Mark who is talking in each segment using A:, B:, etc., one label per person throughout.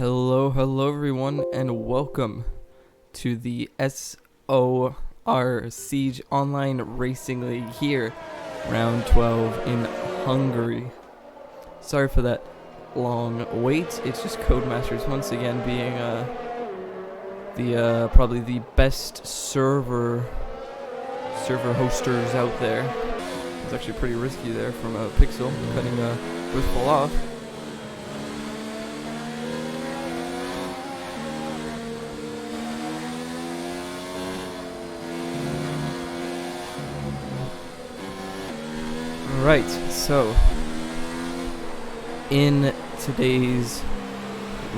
A: Hello everyone, and welcome to the SOR Siege Online Racing League here, round 12 in Hungary. Sorry for that long wait. It's just Codemasters once again being probably the best server hosters out there. It's actually pretty risky there from a Pixel cutting Wistful off. Right, so in today's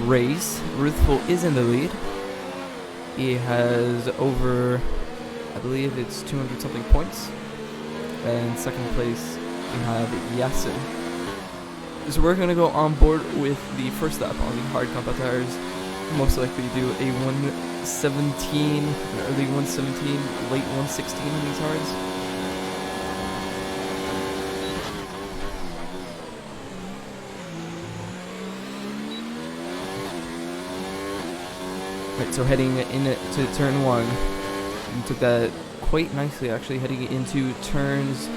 A: race, Ruthful is in the lead. He has over, I believe it's 200 something points. And second place, we have Yasin. So we're going to go on board with the first lap on the hard combat tires. Most likely do a 117, an early 117, late 116 on these hards. Right, so heading into turn 1, you took that quite nicely actually, heading into turns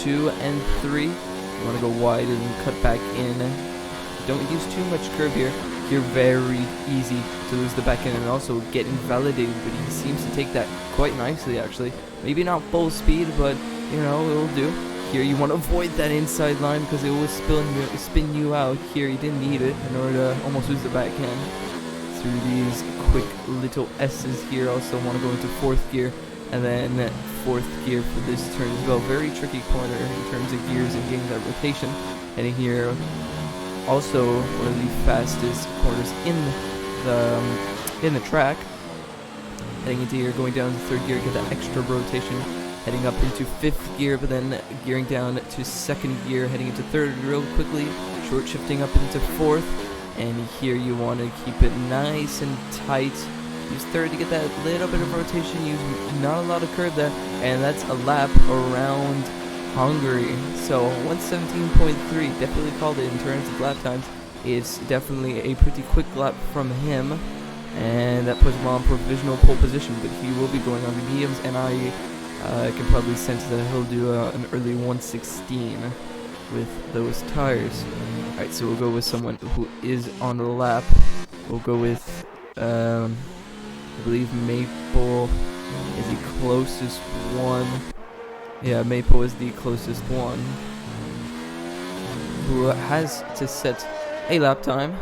A: 2 and 3. You want to go wide and cut back in. Don't use too much curve here. You're very easy to lose the back end and also get invalidated, but he seems to take that quite nicely actually. Maybe not full speed, but you know, it'll do. Here you want to avoid that inside line because it will spin you out. Here you didn't need it in order to almost lose the back end. Through these quick little S's here. Also want to go into 4th gear and then 4th gear for this turn as well. Very tricky corner in terms of gears and getting that rotation. Heading here, also one of the fastest corners in the track. Heading into here, going down to 3rd gear, get that extra rotation. Heading up into 5th gear, but then gearing down to 2nd gear, heading into 3rd real quickly, short shifting up into 4th. And here you want to keep it nice and tight. Use 3rd to get that little bit of rotation. Use not a lot of curve there. And that's a lap around Hungary. So 117.3, definitely called it in terms of lap times. It's definitely a pretty quick lap from him. And that puts him on provisional pole position. But he will be going on the mediums. And I can probably sense that he'll do an early 116 with those tires. Alright, so we'll go with someone who is on the lap. We'll go with, I believe Maple is the closest one. Yeah, Maple is the closest one. Who has to set a lap time.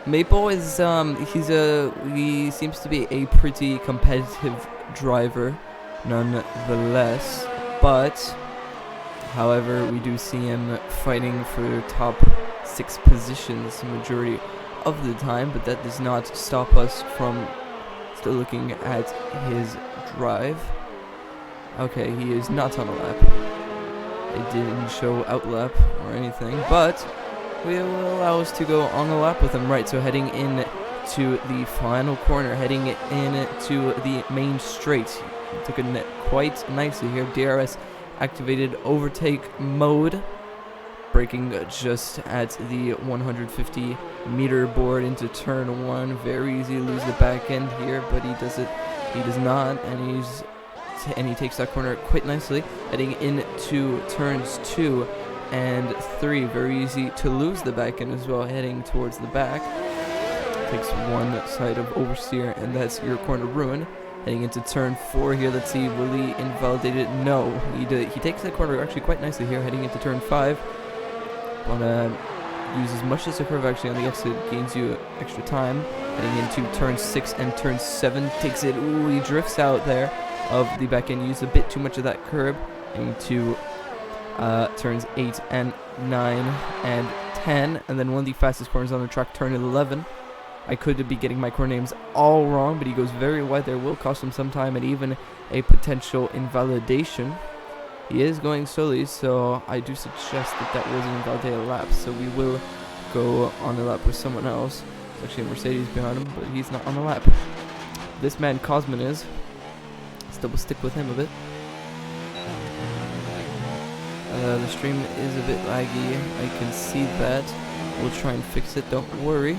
A: Maple is, he seems to be a pretty competitive driver, nonetheless. But however, we do see him fighting for top 6 positions the majority of the time, but that does not stop us from still looking at his drive. Okay, he is not on a lap. It didn't show out lap or anything, but we will allow us to go on a lap with him. Right, so heading in to the final corner, heading in to the main straight. He took it quite nicely here. DRS activated overtake mode, braking just at the 150 meter board into turn 1. Very easy to lose the back end here, but he does not, and he takes that corner quite nicely. Heading into turns 2 and 3, very easy to lose the back end as well, heading towards the back. Takes one side of oversteer, and that's your corner ruin. Heading into turn 4 here, let's see, will he invalidate it? No, he takes that corner actually quite nicely here. Heading into turn 5, want to use as much as the curve actually on the exit, gains you extra time. Heading into turn 6 and turn 7, takes it, ooh, he drifts out there of the back end, used a bit too much of that curb. Into turns 8 and 9 and 10, and then one of the fastest corners on the track, turn 11. I could be getting my corner names all wrong, but he goes very wide there. Will cost him some time and even a potential invalidation. He is going slowly, so I do suggest that was an invalidated lap. So we will go on the lap with someone else. There's actually a Mercedes behind him, but he's not on the lap. This man Cosman is. Still will stick with him a bit. The stream is a bit laggy, I can see that. We'll try and fix it, don't worry.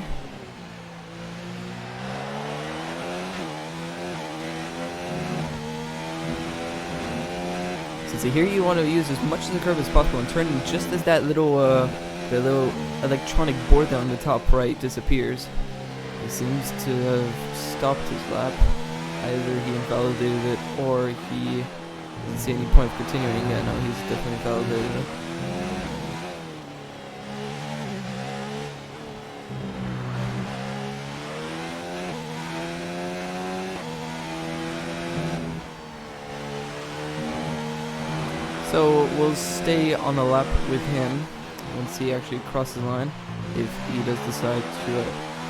A: So here you want to use as much of the curve as possible and turn just as that little the little electronic board down the top right disappears. He seems to have stopped his lap. Either he invalidated it or he doesn't see any point of continuing. Yeah, no, he's definitely invalidated it. So we'll stay on the lap with him once he actually crosses the line, if he does decide to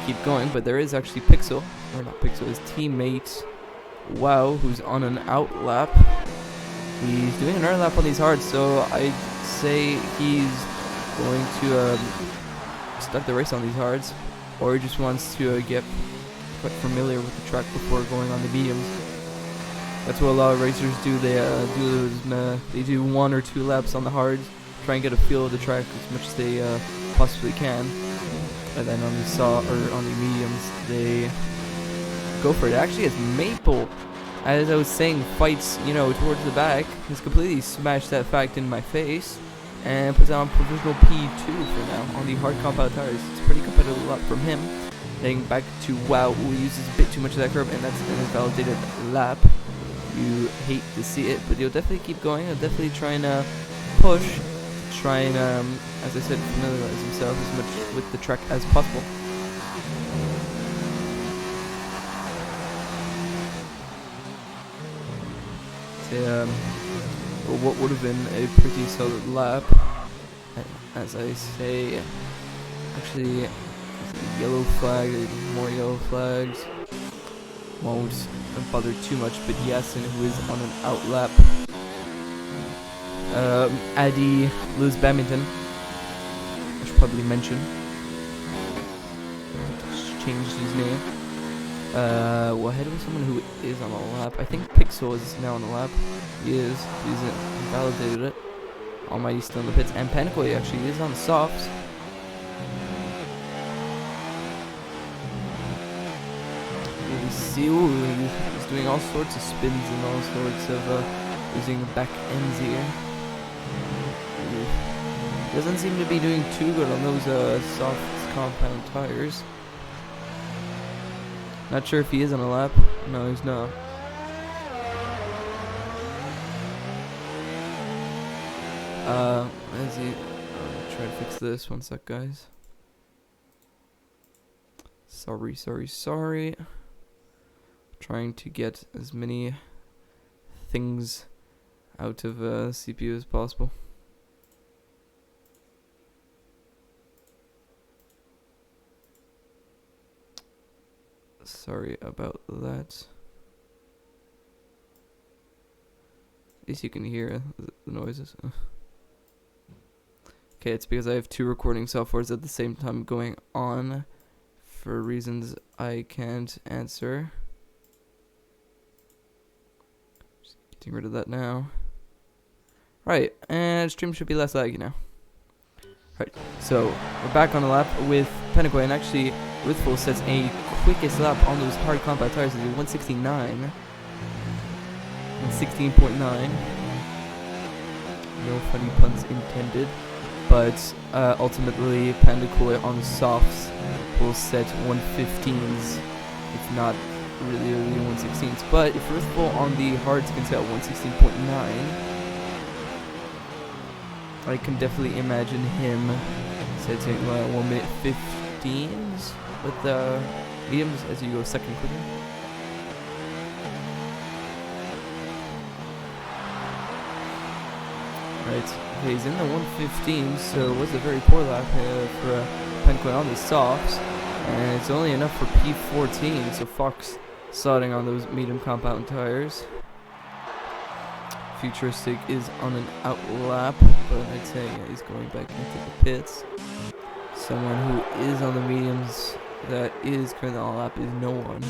A: keep going. But there is actually Pixel, or not Pixel, his teammate, Wow, who's on an out lap. He's doing another lap on these hards, so I'd say he's going to start the race on these hards, or he just wants to get quite familiar with the track before going on the mediums. That's what a lot of racers do. They do 1 or 2 laps on the hards, try and get a feel of the track as much as they possibly can, and then on the SOR or on the mediums they go for it. Actually, as Maple, as I was saying, fights towards the back, has completely smashed that fact in my face and puts on provisional P2 for now on the hard compound tires. It's a pretty competitive lap from him. Heading back to Wow, who uses a bit too much of that curve, and that's an invalidated lap. You hate to see it, but he'll definitely keep going. He'll definitely try and push, try and, as I said, familiarize himself as much with the track as possible. So, what would have been a pretty solid lap, as I say. Actually, yellow flag, more yellow flags. Won't bother too much, but Yasin, who is on an out lap. Addy Lewis Badminton, I should probably mention. Just changed his name. Well, ahead of someone who is on a lap. I think Pixel is now on the lap. He is. He's invalidated it. Almighty still in the pits. And Panicoy actually is on the softs. You see, he's doing all sorts of spins and all sorts of using the back ends here. Doesn't seem to be doing too good on those soft compound tires. Not sure if he is on a lap. No, he's not. Is he? Try to fix this. One sec, guys. Sorry. Trying to get as many things out of CPU as possible. Sorry about that. At least you can hear the noises. Okay, it's because I have 2 recording softwares at the same time going on for reasons I can't answer. Just getting rid of that now. Right, and stream should be less laggy now. Right, so we're back on the lap with Panicoy, and actually Ruthful sets a quickest lap on those hard compound tires at 169 and 16.9. No funny puns intended, but ultimately Panicoy on the softs will set 115s, if not really 116s. But if Ruthful on the hards can set 116.9, I can definitely imagine him setting 1 minute 15s with the mediums as you go second quicker. Right, okay, he's in the 115s, so it was a very poor lap for Panicoy on the softs, and it's only enough for P14, so Fox sliding on those medium compound tires. Futuristic is on an out lap, but I'd say he's going back into the pits. Someone who is on the mediums that is currently on a lap is no one.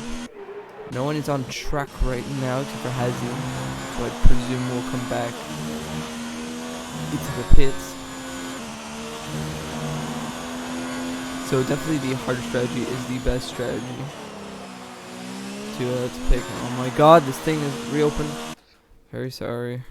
A: No one is on track right now except for Hazi, so I presume we'll come back into the pits. So definitely the hard strategy is the best strategy to pick. Oh my god, this thing is reopened. Very sorry.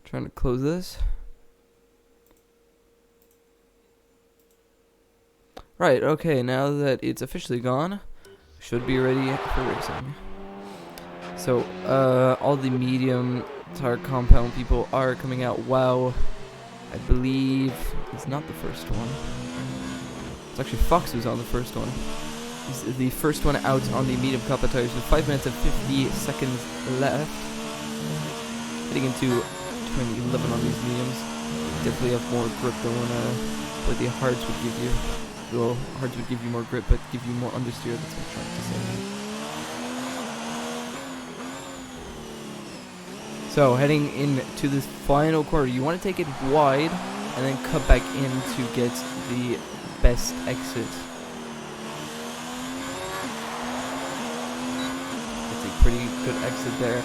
A: Trying to close this. Right, okay, now that it's officially gone, should be ready for racing. So, all the medium tire compound people are coming out. Wow, I believe it's not the first one. It's actually Fox who's on the first one. He's the first one out on the medium compound tires with 5 minutes and 50 seconds left. Heading into 2011 on these mediums. Definitely have more grip than what the hards would give you. Well, hards would give you more grip, but give you more understeer. That's what I'm trying to say. So, heading into this final corner, you want to take it wide and then cut back in to get the best exit. It's a pretty good exit there.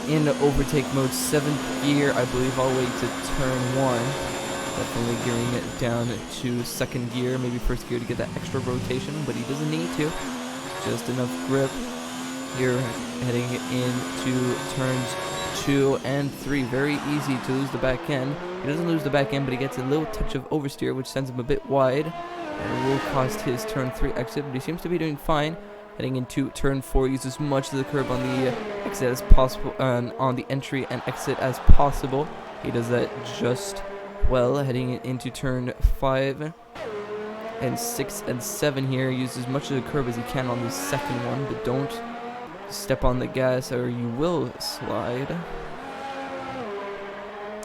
A: In overtake mode, 7th gear, I believe, all the way to turn 1. Definitely gearing it down to 2nd gear, maybe 1st gear to get that extra rotation, but he doesn't need to. Just enough grip. Here, heading into turns 2 and 3. Very easy to lose the back end. He doesn't lose the back end, but he gets a little touch of oversteer, which sends him a bit wide. And it will cost his turn 3 exit, but he seems to be doing fine. Heading into turn 4, use as much of the curb on the exit as possible, on the entry and exit as possible. He does that just well. Heading into turn 5 and 6 and 7 here, use as much of the curb as he can on the second one, but don't step on the gas or you will slide.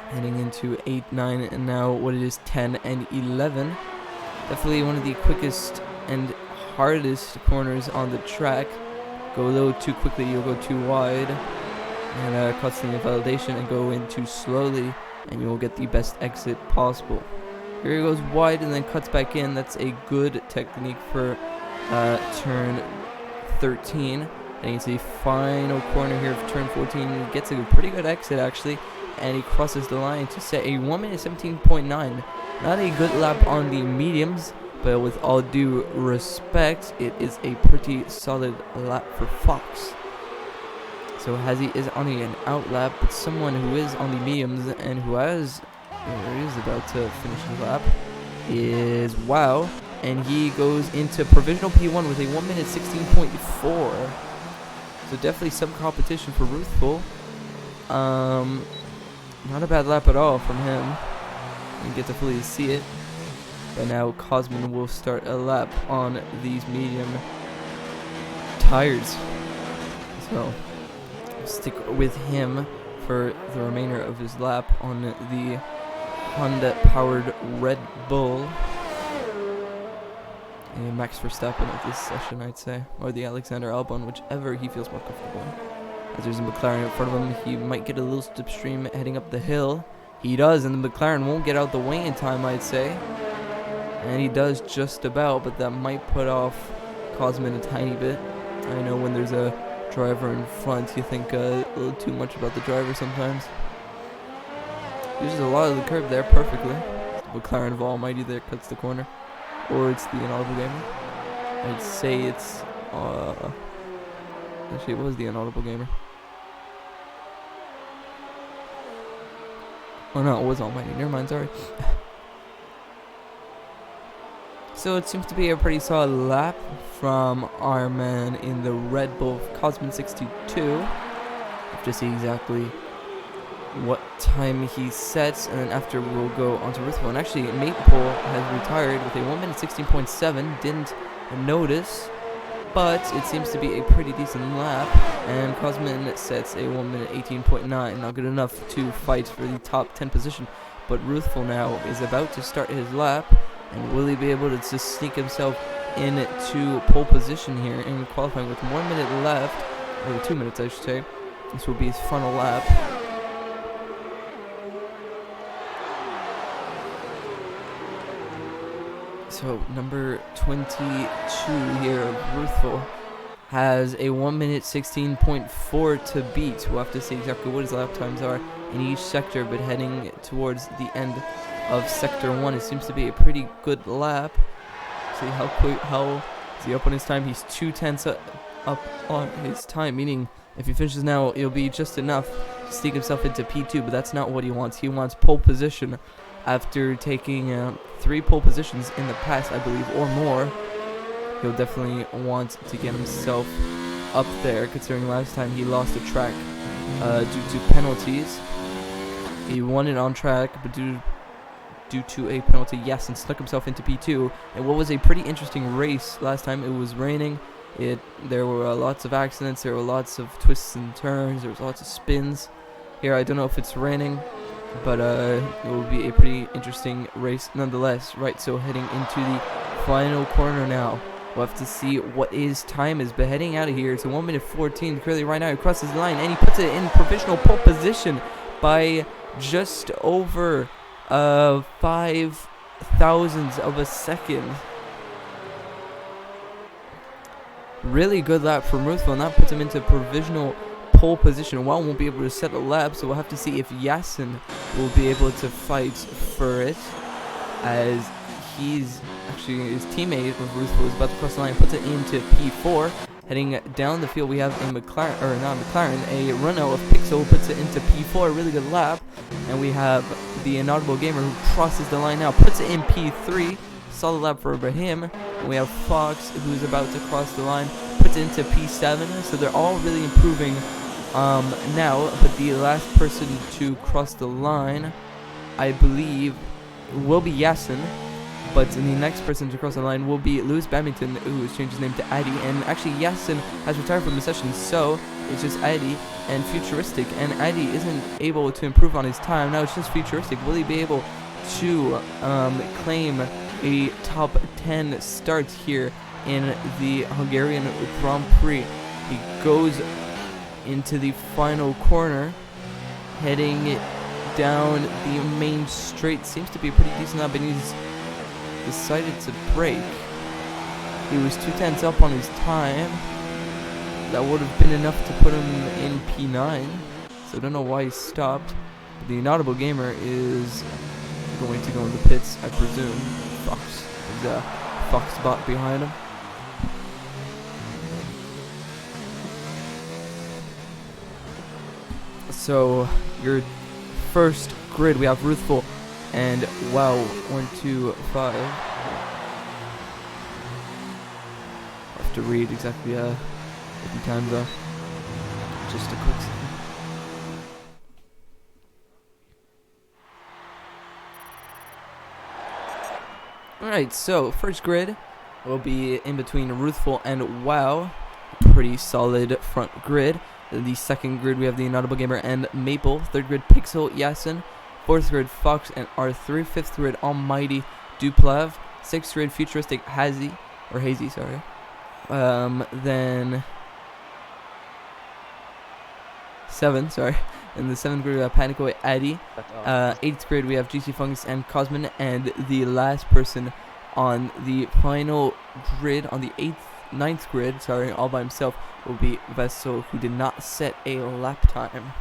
A: Heading into 8, 9, and now what it is 10 and 11. Definitely one of the quickest and hardest corners on the track. Go a little too quickly, you'll go too wide, and cuts the invalidation, and go in too slowly, and you'll get the best exit possible. Here he goes wide and then cuts back in. That's a good technique for turn 13. And it's the final corner here of turn 14. He gets a pretty good exit actually, and he crosses the line to set a 1 minute 17.9. Not a good lap on the mediums, but with all due respect, it is a pretty solid lap for Fox. So Hazy is on an out lap, but someone who is on the mediums and who is about to finish his lap is Wow, and he goes into provisional P1 with a 1 minute 16.4. So definitely some competition for Ruthful. Not a bad lap at all from him. You get to fully see it. But now Cosman will start a lap on these medium tires. So stick with him for the remainder of his lap on the Honda-powered Red Bull. And Max Verstappen of this session, I'd say. Or the Alexander Albon, whichever he feels more comfortable in. As there's a McLaren in front of him, he might get a little slipstream heading up the hill. He does, and the McLaren won't get out the way in time, I'd say. And he does just about, but that might put off Cosman a tiny bit. I know when there's a driver in front, you think a little too much about the driver sometimes. Uses a lot of the curb there perfectly. The McLaren of Almighty there cuts the corner. Or it's the Inaudible Gamer. I'd say it's, actually it was the Inaudible Gamer. Oh no, it was Almighty. Never mind, sorry. So it seems to be a pretty solid lap from our man in the Red Bull Cosman 62. Have to see exactly what time he sets, and then after we'll go on to Ruthful. And actually, Maple has retired with a 1 minute 16.7. Didn't notice, but it seems to be a pretty decent lap. And Cosman sets a 1 minute 18.9. Not good enough to fight for the top 10 position. But Ruthful now is about to start his lap. And will he be able to just sneak himself into pole position here in qualifying with 1 minute left, or 2 minutes I should say. This will be his final lap. So number 22 here, Ruthful, has a 1 minute 16.4 to beat. We'll have to see exactly what his lap times are in each sector, but heading towards the end of sector 1, it seems to be a pretty good lap. See how quick, how is he up on his time? He's 2/10 up on his time, meaning if he finishes now, it'll be just enough to sneak himself into P2, but that's not what he wants. He wants pole position after taking 3 pole positions in the past, I believe, or more. He'll definitely want to get himself up there, considering last time he lost the track due to penalties. He won it on track, but due to a penalty, yes, and snuck himself into P2. And what was a pretty interesting race last time, it was raining. There were lots of accidents, there were lots of twists and turns, there was lots of spins. Here, I don't know if it's raining, but it will be a pretty interesting race nonetheless. Right, so heading into the final corner now. We'll have to see what his time is, but heading out of here, it's a 1 minute 14. Clearly right now he crosses the line, and he puts it in provisional pole position by just over 5 thousandths of a second. Really good lap from Ruthful, and that puts him into provisional pole position. Wow won't be able to set a lap, so we'll have to see if Yasin will be able to fight for it, as he's actually, his teammate of Ruthful is about to cross the line, puts it into P4. Heading down the field, we have a McLaren, or not McLaren, a Renault of Pixel, puts it into P4, really good lap. And we have the Inaudible Gamer who crosses the line now, puts it in P3, solid lap for him. And we have Fox, who's about to cross the line, puts it into P7, so they're all really improving now. But the last person to cross the line, I believe, will be Yasin. But the next person to cross the line will be Lewis Badminton, who has changed his name to Addy. And actually, Yasin has retired from the session, so it's just Addy and Futuristic. And Addy isn't able to improve on his time. Now it's just Futuristic. Will he be able to claim a top 10 start here in the Hungarian Grand Prix? He goes into the final corner, heading down the main straight. Seems to be a pretty decent lap, and he's decided to brake. He was 2/10 up on his time. That would have been enough to put him in P9, so I don't know why he stopped. But the Inaudible Gamer is going to go in the pits, I presume. Fox. There's a Fox bot behind him. So your first grid, we have Ruthful and wow, 1, 2, 5. I have to read exactly what the times are. Just a quick second. Alright, so first grid will be in between Ruthful and Wow. Pretty solid front grid. The second grid, we have the Inaudible Gamer and Maple. Third grid, Pixel, Yasin. Fourth grid, Fox and R3. Fifth grid, Almighty, Duplav. Sixth grid, Futuristic, Hazy, sorry. Then seven, sorry. In the seventh grid, we have Panico, Addy. Eighth grid, we have GC Fungus and Cosmin. And the last person on the final grid, on the ninth grid, sorry, all by himself, will be Vessel, who did not set a lap time.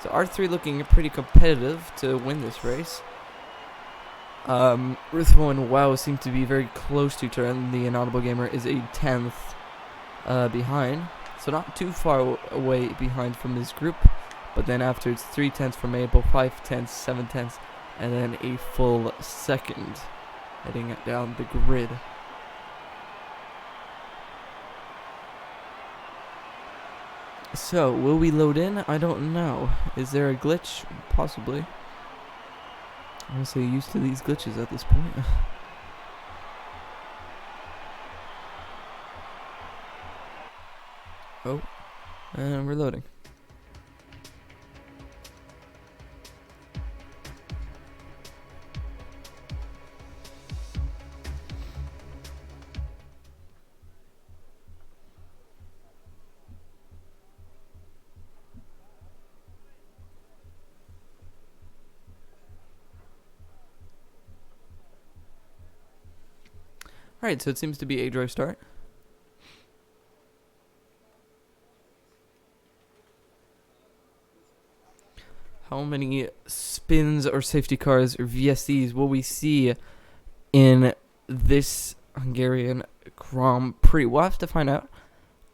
A: So R3 looking pretty competitive to win this race. Ruthful and Wow seem to be very close to each other, and the Inaudible Gamer is a 10th behind. So not too far away behind from this group. But then after, it's 3/10 for Maple, 5/10, 7/10, and then a full second heading down the grid. So, will we load in? I don't know. Is there a glitch? Possibly. I'm honestly used to these glitches at this point. Oh, and we're loading. Alright, so it seems to be a dry start. How many spins or safety cars or VSCs will we see in this Hungarian Grand Prix? We'll have to find out.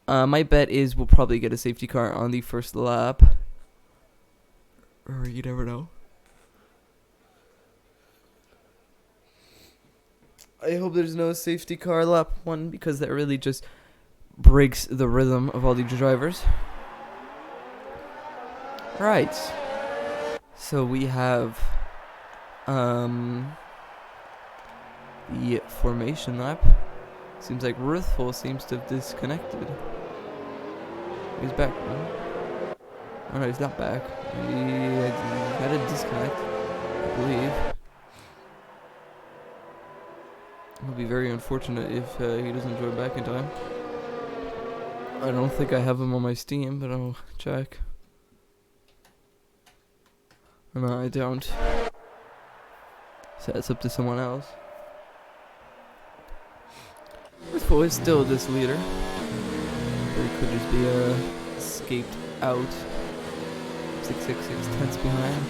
A: My bet is we'll probably get a safety car on the first lap. Or you never know. I hope there's no safety car lap 1 because that really just breaks the rhythm of all the drivers. Right. So we have the formation lap. Seems like Ruthful seems to have disconnected. He's back. Oh no, he's not back. He had a disconnect, I believe. It'll be very unfortunate if he doesn't join back in time. I don't think I have him on my Steam, but I'll check. No, I don't. So that's up to someone else. Ruthful is still this leader. But it could just be escaped out. 6 tenths behind.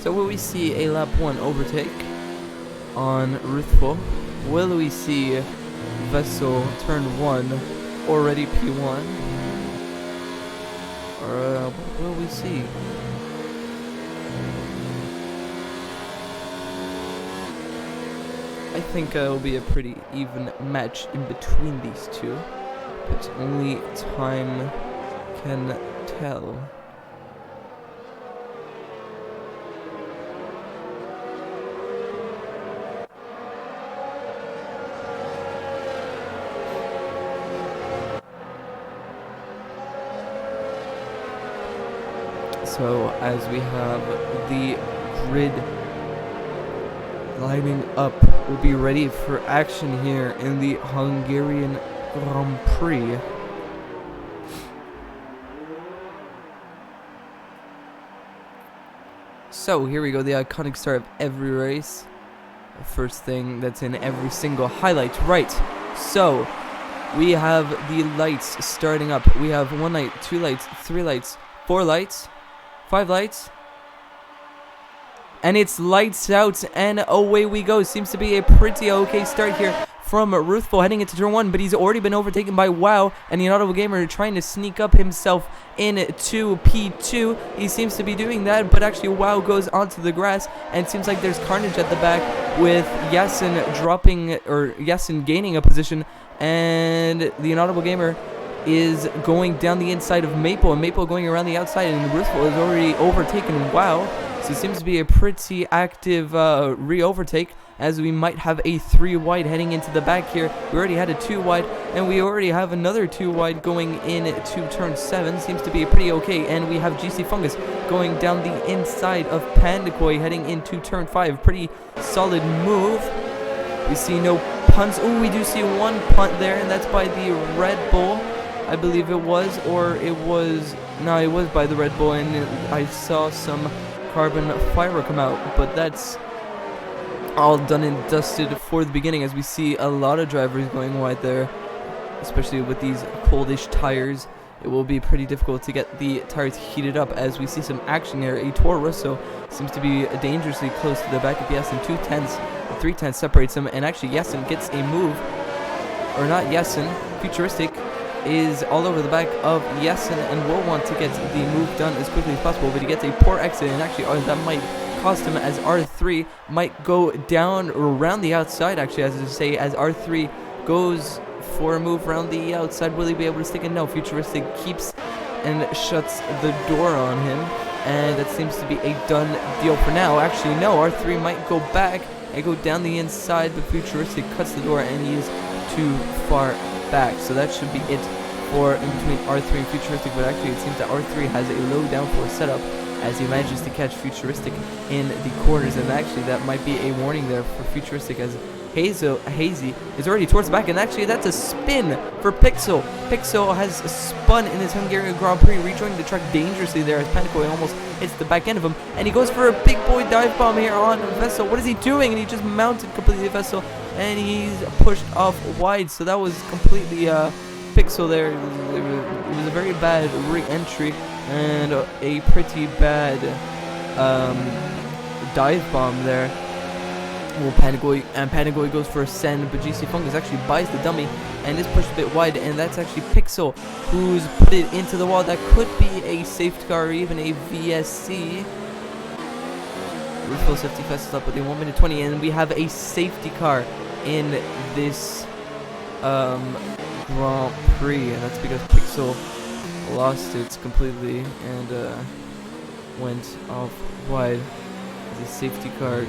A: So will we see a lap 1 overtake on Ruthful? Will we see Vessel turn 1 already P1? Or what will we see? I think it will be a pretty even match in between these two, but only time can tell. So as we have the grid lining up, we'll be ready for action here in the Hungarian Grand Prix. So here we go, the iconic start of every race. The first thing that's in every single highlight. Right, so we have the lights starting up. We have 1 light, 2 lights, 3 lights, 4 lights, 5 lights, and it's lights out, and away we go. Seems to be a pretty okay start here from Ruthful heading into turn 1, but he's already been overtaken by WoW, and the Inaudible Gamer trying to sneak up himself into P2. He seems to be doing that, but actually WoW goes onto the grass, and it seems like there's carnage at the back with Yasin gaining a position, and the Inaudible Gamer is going down the inside of Maple, and Maple going around the outside, and Ruthful has already overtaken WoW. So it seems to be a pretty active re-overtake, as we might have a 3 wide heading into the back here. We already had a 2 wide, and we already have another 2 wide going into turn 7. Seems to be pretty okay, and we have GC Fungus going down the inside of Pandakoi heading into turn 5. Pretty solid move. We see no punts. Oh, we do see 1 punt there, and that's by the Red Bull, I believe it was, or it was, no, it was by the Red Bull, and I saw some carbon fiber come out, but that's all done and dusted for the beginning, as we see a lot of drivers going wide there, especially with these coldish tires. It will be pretty difficult to get the tires heated up, as we see some action here. A Toro Rosso seems to be dangerously close to the back of Yasin. 2 tenths, 3 tenths separates them, and actually Yasin gets a move, or not Yasin, Futuristic is all over the back of Yasin and will want to get the move done as quickly as possible, but he gets a poor exit, and actually that might cost him, as R3 might go down around the outside, actually, as I say, as R3 goes for a move around the outside. Will he be able to stick it? No, Futuristic keeps and shuts the door on him, and that seems to be a done deal for now. Actually, no, R3 might go back and go down the inside, but Futuristic cuts the door, and he is too far back. So that should be it for in between R3 and Futuristic, but actually it seems that R3 has a low downforce setup, as he manages to catch Futuristic in the corners, and actually that might be a warning there for Futuristic, as Hazy is already towards the back, and actually that's a spin for Pixel. Pixel has spun in his Hungarian Grand Prix, rejoining the track dangerously there as Panicoy almost hits the back end of him, and he goes for a big boy dive bomb here on Vessel. What is he doing? And he just mounted completely Vessel, and he's pushed off wide. So that was completely Pixel there. It was a very bad re-entry and a pretty bad dive bomb there. Well, Panagoy goes for a send, but GC Fungus actually buys the dummy and is pushed a bit wide, and that's actually Pixel who's put it into the wall. That could be a safety car or even a VSC. Full safety fastest up within 1 minute 20, and we have a safety car in this Grand Prix, and that's because Pixel lost it completely and went off wide. The safety car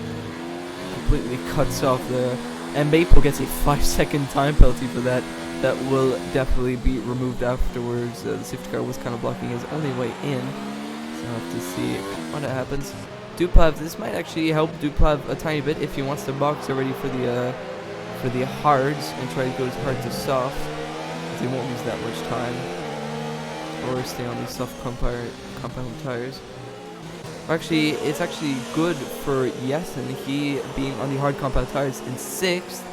A: completely cuts off there, and Maple gets a 5-second time penalty for that. That will definitely be removed afterwards. The safety car was kind of blocking his only way in, so I'll have to see what happens. Duplav, this might actually help Duplav a tiny bit if he wants to box already for the hards and try to go hard to soft. They won't lose that much time, or stay on these soft compound tires. Actually, it's actually good for Yasin, he being on the hard compound tires in 6th.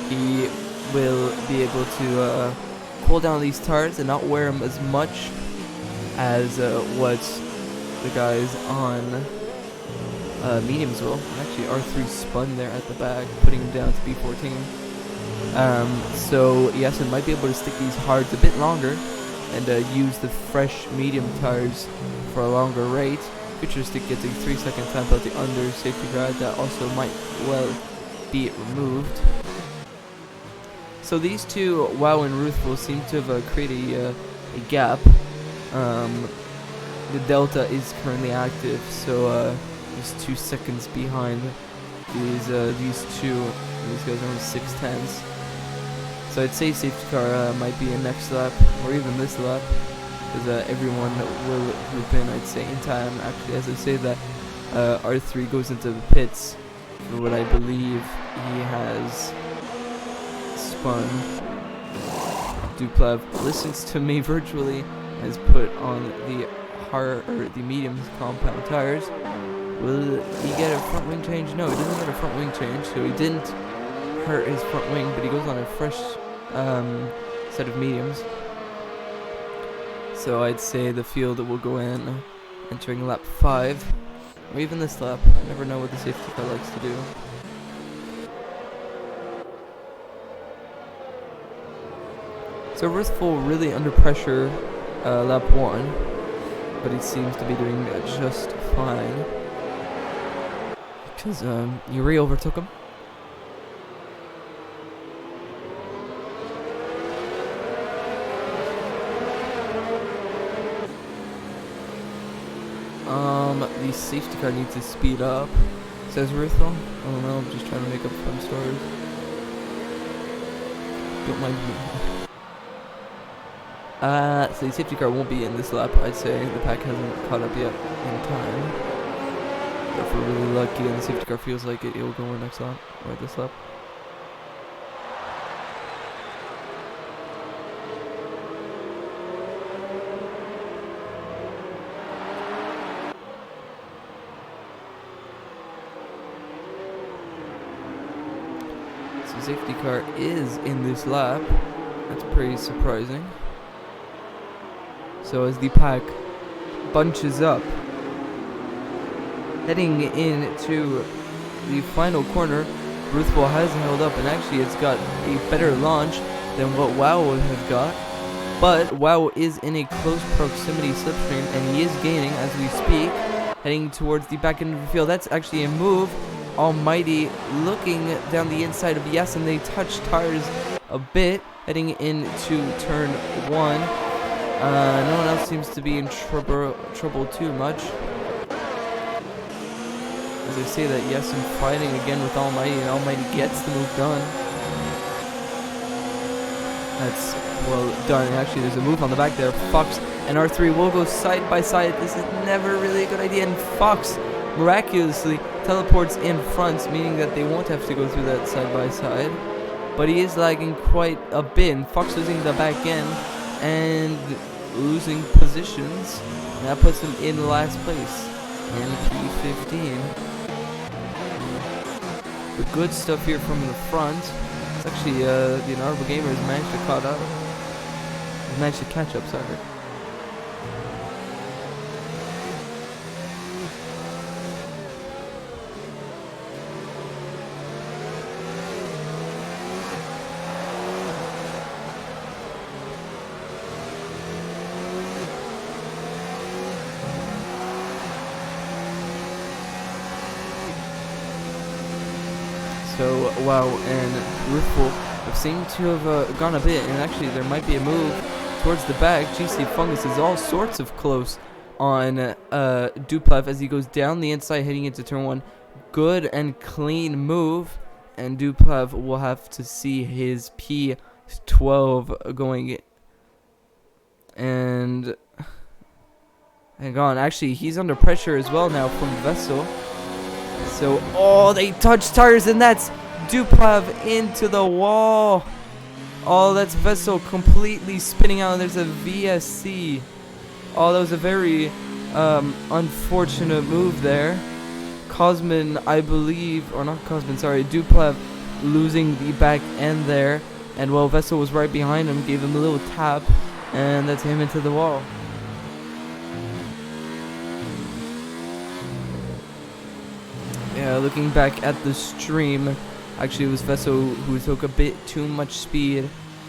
A: He will be able to cool down these tires and not wear them as much as what the guys on mediums will. And actually, R3 spun there at the back, putting him down to B14. So Yasin might be able to stick these hards a bit longer and use the fresh medium tires for a longer rate. Futuristic gets a 3-second time penalty under safety car. That also might well be removed. So these two, WoW and Ruthful, seem to have created a gap. The Delta is currently active, so just 2 seconds behind these two. These guys are only 6/10. So I'd say safety car might be in next lap, or even this lap, because everyone will group in, I'd say, in time. Actually, as I say that, R3 goes into the pits for what I believe he has spun. Duplav listens to me virtually, has put on the medium compound tires. Will he get a front wing change? No, he doesn't get a front wing change, so he didn't hurt his front wing, but he goes on a fresh set of mediums. So I'd say the field will go in entering lap 5, or even this lap. I never know what the safety car likes to do. So Ruthful really under pressure lap 1, but he seems to be doing just fine because Yuri overtook him. The safety car needs to speed up, says Ruthful. I don't know, I'm just trying to make up fun stories. Don't mind me. So the safety car won't be in this lap, I'd say. The pack hasn't caught up yet in time. If we're really lucky and the safety car feels like it, will go in next lap, or this lap. So safety car is in this lap. That's pretty surprising. So as the pack bunches up, heading into the final corner, Ruthful has held up, and actually it's got a better launch than what WoW would have got. But WoW is in a close proximity slipstream, and he is gaining as we speak, heading towards the back end of the field. That's actually a move. Almighty looking down the inside of Yes, and they touch tires a bit, heading into turn 1. No one else seems to be in trouble too much. As I say that, yes, I'm fighting again with Almighty, and Almighty gets the move done. That's well done. And actually, there's a move on the back there. Fox and R3 will go side by side. This is never really a good idea, and Fox miraculously teleports in front, meaning that they won't have to go through that side by side. But he is lagging quite a bit. And Fox losing the back end and losing positions. And that puts him in last place in P15. The good stuff here from the front. It's actually the Honorable Gamers managed to catch up, sorry. So, wow, and Riffle seem to have gone a bit, and actually there might be a move towards the back. GC Fungus is all sorts of close on Duplev as he goes down the inside heading into turn 1. Good and clean move, and Duplev will have to see his P12 going. And hang on, actually he's under pressure as well now from Vessel. So, oh, they touch tires, and that's Duplev into the wall. Oh, that's Vessel completely spinning out, and there's a VSC. Oh, that was a very unfortunate move there. Cosmin, I believe, or not Cosmin, sorry, Duplev losing the back end there. And while Vessel was right behind him, gave him a little tap, and that's him into the wall. Yeah, looking back at the stream, actually it was Vessel who took a bit too much speed,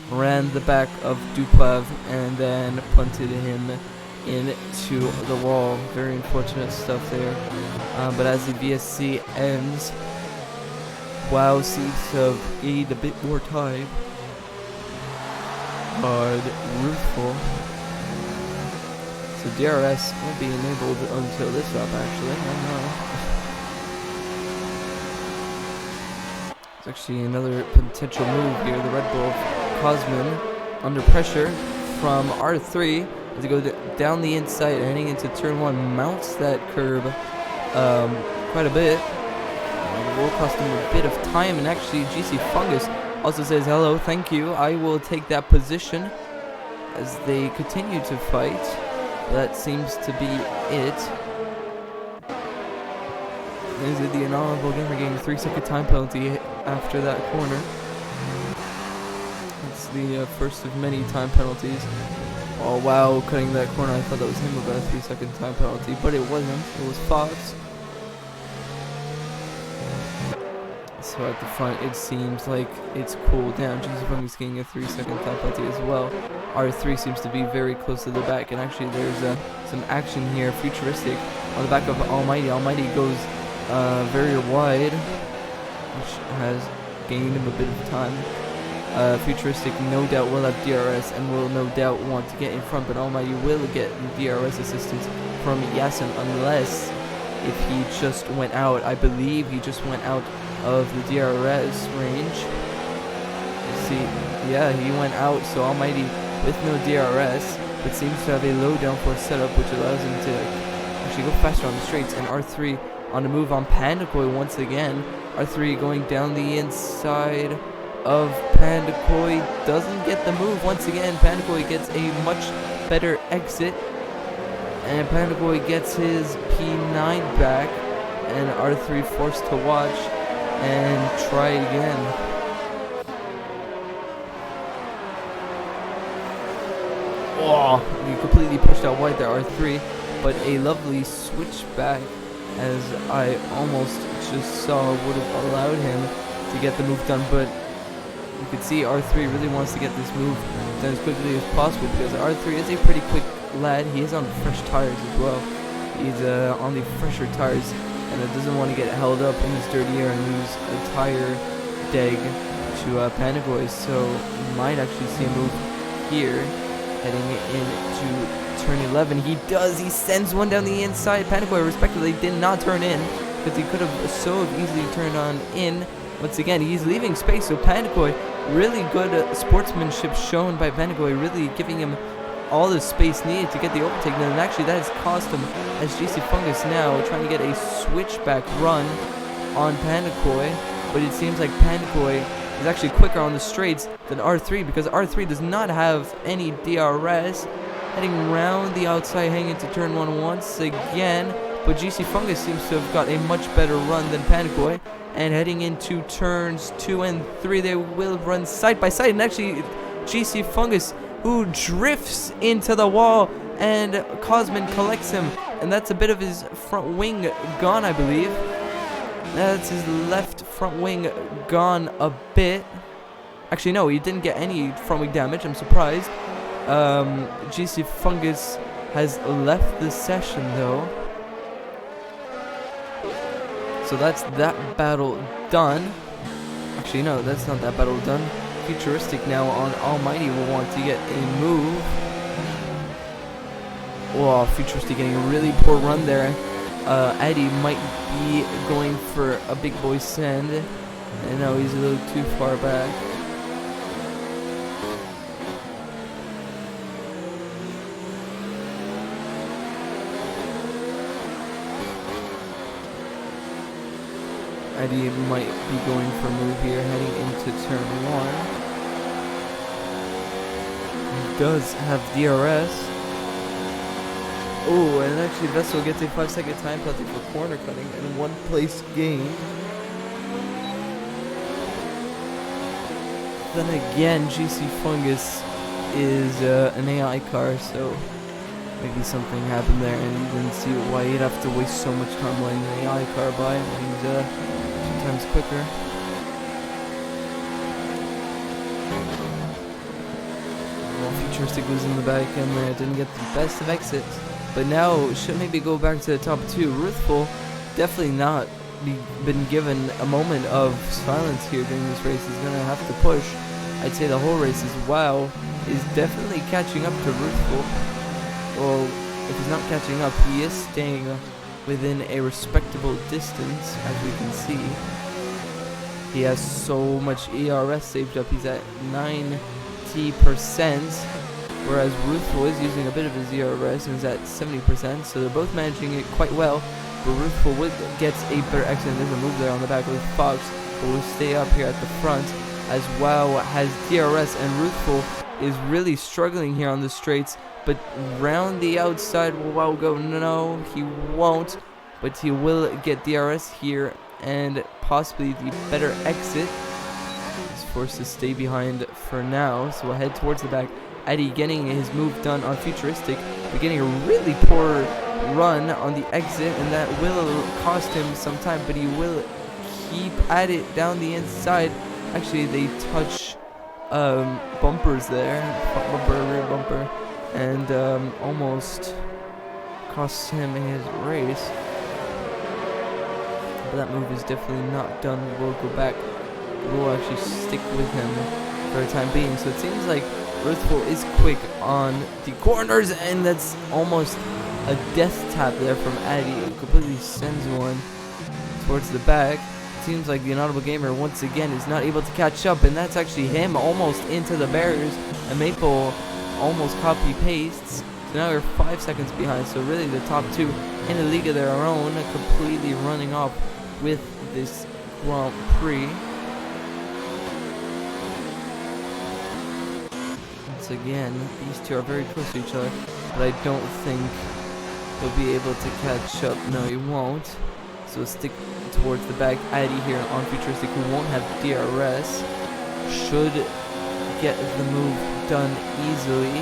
A: ran the back of Duplev, and then punted him into the wall. Very unfortunate stuff there. But as the VSC ends, WoW seems to have gained a bit more time. Hard Ruthful. So DRS won't be enabled until this up, actually. I don't know. It's actually another potential move here. The Red Bull Cosmin under pressure from R3 as he goes down the inside, heading into turn 1, mounts that curb quite a bit. It will cost him a bit of time, and actually GC Fungus also says hello, thank you, I will take that position as they continue to fight. That seems to be it. Is it the Honorable Gamer getting a 3-second time penalty after that corner? It's the first of many time penalties. Oh wow, cutting that corner, I thought that was him about a 3-second time penalty, but it wasn't, it was Fox. So at the front, it seems like it's cooled down. Jesus Fungus getting a 3-second time penalty as well. R3 seems to be very close to the back, and actually there's some action here, futuristic, on the back of Almighty. Almighty goes very wide, which has gained him a bit of time. Futuristic no doubt will have DRS and will no doubt want to get in front, but Almighty will get the DRS assistance from Yasin unless if he just went out. I believe he just went out of the DRS range. Let's see, yeah, he went out, so Almighty with no DRS, but seems to have a low downforce setup, which allows him to actually go faster on the straights. And R3 on the move on Pandakoi once again. R3 going down the inside of Pandakoi, doesn't get the move once again. Pandakoi gets a much better exit, and Pandakoi gets his P9 back, and R3 forced to watch and try again. Oh, he completely pushed out wide there, R3, but a lovely switchback, as I almost just saw, would have allowed him to get the move done, but you can see R3 really wants to get this move done as quickly as possible, because R3 is a pretty quick lad. He is on fresh tires as well. He's on the fresher tires, and doesn't want to get held up in his dirty air and lose a tire deg to Pandakoi, so you might actually see a move here heading into turn 11. He does, he sends one down the inside. Pandakoi respectively did not turn in, because he could have so easily turned on in. Once again, he's leaving space, so Pandakoi, really good sportsmanship shown by Pandakoi, really giving him all the space needed to get the overtake, and actually that has cost him, as GC Fungus now trying to get a switchback run on Pandakoi, but it seems like Pandakoi is actually quicker on the straights than R3, because R3 does not have any DRS, heading around the outside, heading into turn 1 once again, but GC Fungus seems to have got a much better run than Pandakoi, and heading into turns 2 and 3, they will run side by side, and actually GC Fungus, who drifts into the wall, and Cosman collects him, and that's a bit of his front wing gone, I believe. That's his left front wing gone a bit. Actually, no, he didn't get any front wing damage. I'm surprised. GC Fungus has left the session, though. So that's that battle done. Actually, no, that's not that battle done. Futuristic now on Almighty will want to get a move. Oh, Futuristic getting a really poor run there. Eddie might be going for a big boy send. And now he's a little too far back. Eddie might be going for a move here, heading into turn 1. He does have DRS. Oh, and actually Vessel gets a 5-second time penalty for corner cutting and 1 place gain. Then again, GC Fungus is an AI car, so maybe something happened there, and you didn't see why he'd have to waste so much time letting an AI car by when he's 2 times quicker. Well, Futuristic was in the back end there, didn't get the best of exits. But now, should maybe go back to the top 2. Ruthful definitely not been given a moment of silence here during this race. He's going to have to push. I'd say the whole race as well is definitely catching up to Ruthful. Well, if he's not catching up, he is staying within a respectable distance, as we can see. He has so much ERS saved up. He's at 90%. Whereas Ruthful is using a bit of his ERS and is at 70%, so they're both managing it quite well. But Ruthful gets a better exit. There's a move there on the back with Fox, but will stay up here at the front, as well has DRS, and Ruthful is really struggling here on the straights, but round the outside, will go, no, he won't, but he will get DRS here, and possibly the better exit. He's forced to stay behind for now, so we'll head towards the back. Eddie getting his move done on Futuristic, but getting a really poor run on the exit, and that will cost him some time, but he will keep at it down the inside. Actually, they touch bumpers there, front bumper, rear bumper, and almost costs him his race. But that move is definitely not done. We'll go back. We'll actually stick with him for the time being. So it seems like Ruthful is quick on the corners, and that's almost a death tap there from Addy. It completely sends one towards the back. It seems like the Inaudible Gamer once again is not able to catch up, and that's actually him almost into the barriers, and Maple almost copy pastes. So now we're 5 seconds behind, so really the top 2 in a league of their own, completely running off with this Grand Prix. Again, these two are very close to each other, but I don't think he'll be able to catch up. No, he won't. So stick towards the back. Addy here on Futuristic, who won't have DRS, should get the move done easily.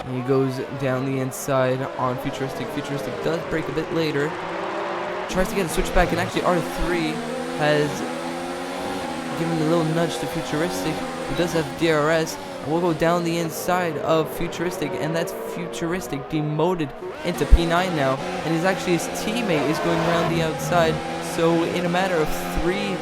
A: And he goes down the inside on Futuristic. Futuristic does break a bit later. Tries to get a switch back, and actually R3 has given a little nudge to Futuristic, who does have DRS, and we'll go down the inside of Futuristic, and that's Futuristic demoted into P9 now, and actually his teammate is going around the outside, so in a matter of 3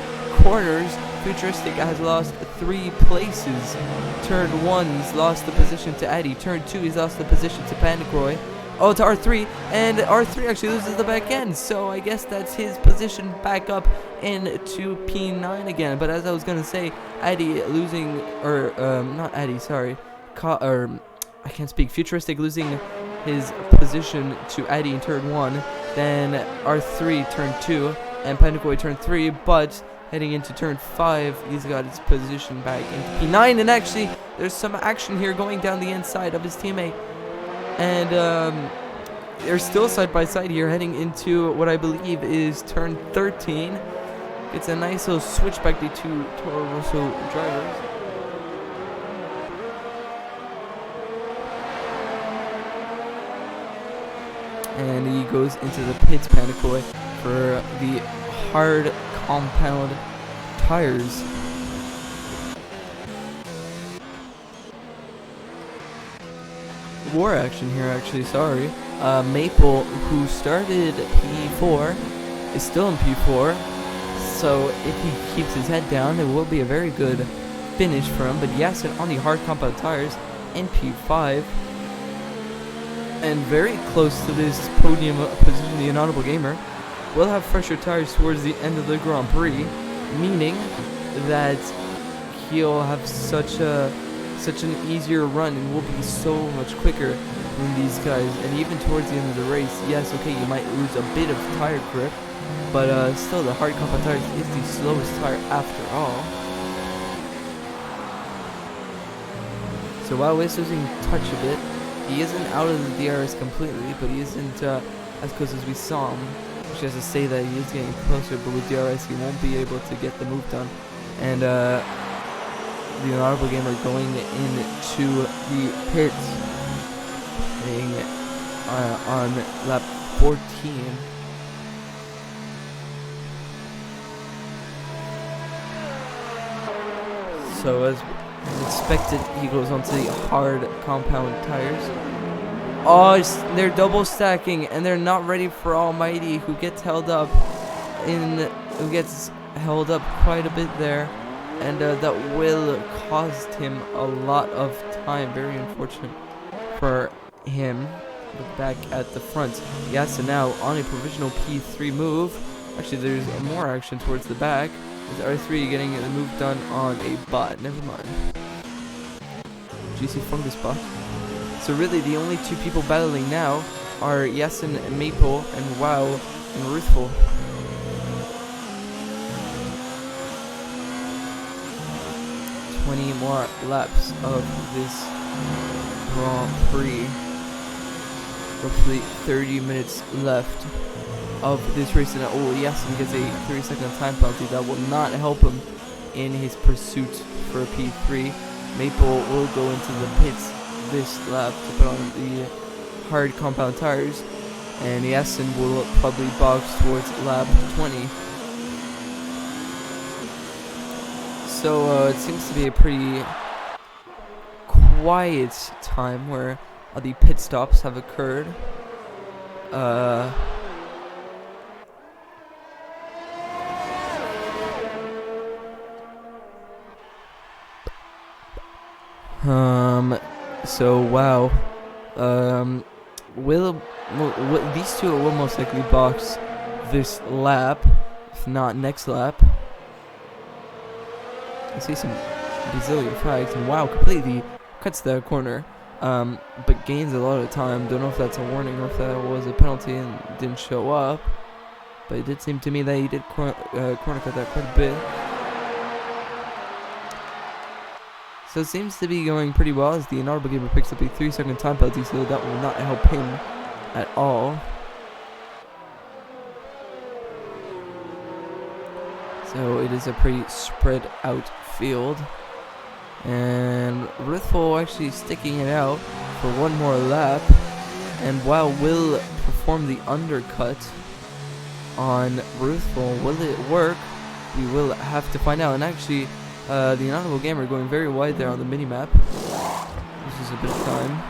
A: corners, Futuristic has lost 3 places. Turn 1, he's lost the position to Addy. Turn 2, he's lost the position to Pandakroy. Oh, to R3, and R3 actually loses the back end, so I guess that's his position back up into P9 again. But as I was gonna say, Addy losing, or not Addy, sorry, I can't speak. Futuristic losing his position to Addy in turn 1, then R3 turn 2, and Pandakoi turn 3, but heading into turn 5, he's got his position back into P9, and actually, there's some action here going down the inside of his teammate, and they're still side by side here, heading into what I believe is turn 13. It's a nice little switch back to two Toro Rosso drivers. And he goes into the pits, Pandakoi, for the hard compound tires. War action here, actually, sorry. Maple, who started P4, is still in P4. So if he keeps his head down, it will be a very good finish for him. But Yasin on the hard compound tires in P5. And very close to this podium position, the Inaudible Gamer will have fresher tires towards the end of the Grand Prix, meaning that he'll have such an easier run and will be so much quicker than these guys. And even towards the end of the race, yes, okay, you might lose a bit of tire grip, but still the hard compound tires is the slowest tire after all. So while Wiss losing touch a bit, he isn't out of the DRS completely, but he isn't as close as we saw him. Which has to say that he is getting closer, but with DRS he won't be able to get the move done. And the Inaudible Gamer going into the pits, heading on lap 14. So as expected, he goes onto the hard compound tires. Oh, they're double stacking, and they're not ready for Almighty, who gets held up quite a bit there, and that will cost him a lot of time. Very unfortunate for him. Look back at the front. Yes, and now on a provisional P3 move. Actually, there's more action towards the back. There's R3 getting the move done on a bot. Never mind. GC Fungus bot. So really, the only two people battling now are Yasin and Maple, and Wow and Ruthful. More laps of this Grand Prix. Roughly 30 minutes left of this race, and Yasin gets a 30-second time penalty that will not help him in his pursuit for a P3. Maple will go into the pits this lap to put on the hard compound tires, and Yasin will probably box towards lap 20. So it seems to be a pretty quiet time where the pit stops have occurred. So wow. These two will most likely box this lap, if not next lap. I see some bazillion flags, and Wow completely cuts the corner, but gains a lot of time. Don't know if that's a warning or if that was a penalty and didn't show up, but it did seem to me that he did corner cut that quite a bit. So it seems to be going pretty well as the Inaudible Gamer picks up a 3-second time penalty, so that will not help him at all. So it is a pretty spread out field, and Ruthful actually sticking it out for one more lap, and while Will perform the undercut on Ruthful, will it work? We will have to find out. And actually the Inaudible Gamer going very wide there on the mini-map. This is a bit of time.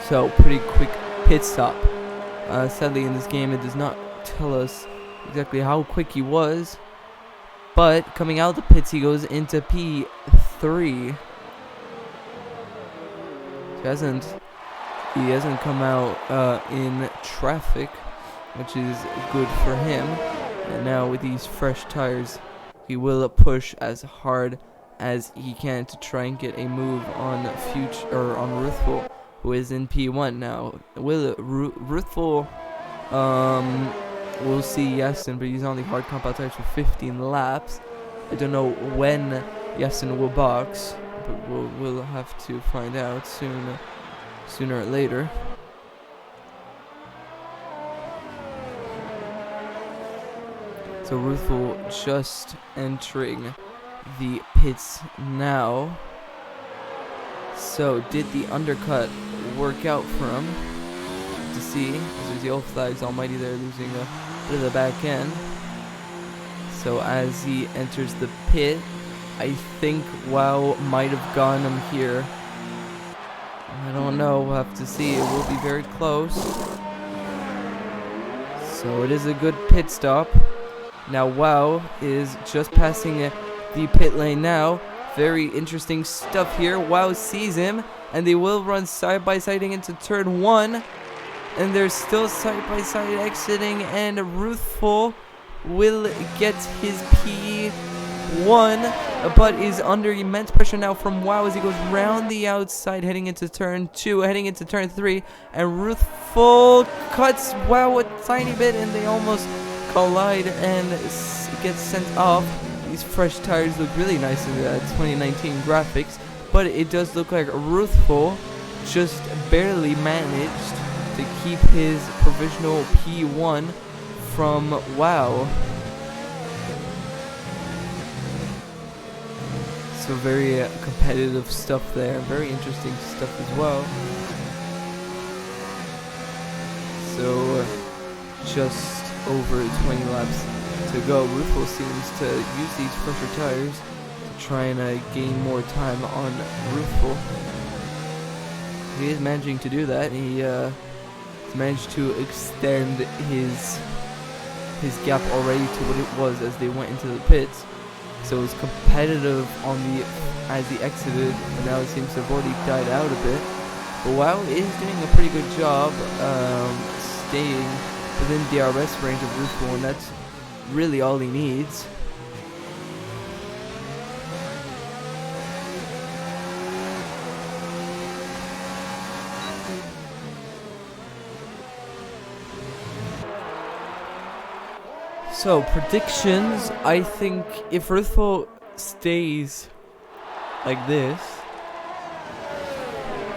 A: So pretty quick pit stop. Sadly, in this game, it does not tell us exactly how quick he was. But coming out of the pits, he goes into P3. He hasn't come out in traffic, which is good for him. And now with these fresh tires, he will push as hard as he can to try and get a move on Ruthful, who is in P1 now. Ruthful we'll see Yasin, but he's on the hard compound tires for 15 laps. I don't know when Yasin will box, but we'll have to find out sooner or later. So Ruthful just entering the pits now. So did the undercut work out for him? To see, there's the yellow flags almighty there, losing a bit of the back end. So as he enters the pit, I think Wow might have gone him here. I don't know, we'll have to see. It will be very close. So it is a good pit stop. Now Wow is just passing the pit lane now. Very interesting stuff here. Wow sees him, and they will run side by side into turn 1. And they're still side by side exiting, and Ruthful will get his P1, but is under immense pressure now from Wow as he goes round the outside, heading into turn 2, heading into turn 3, and Ruthful cuts Wow a tiny bit, and they almost collide and get sent off. These fresh tires look really nice in the 2019 graphics, but it does look like Ruthful just barely managed to keep his provisional P1 from Wow. So very competitive stuff there, very interesting stuff as well. So just over 20 laps to go. Ruthful seems to use these fresher tires to try and gain more time on Ruthful. He is managing to do that. He managed to extend his gap already to what it was as they went into the pits. So it was competitive as he exited, and now it seems to have already died out a bit. But Wow is doing a pretty good job staying within DRS range of Ruthful, and that's really all he needs. So predictions, I think if Ruthful stays like this,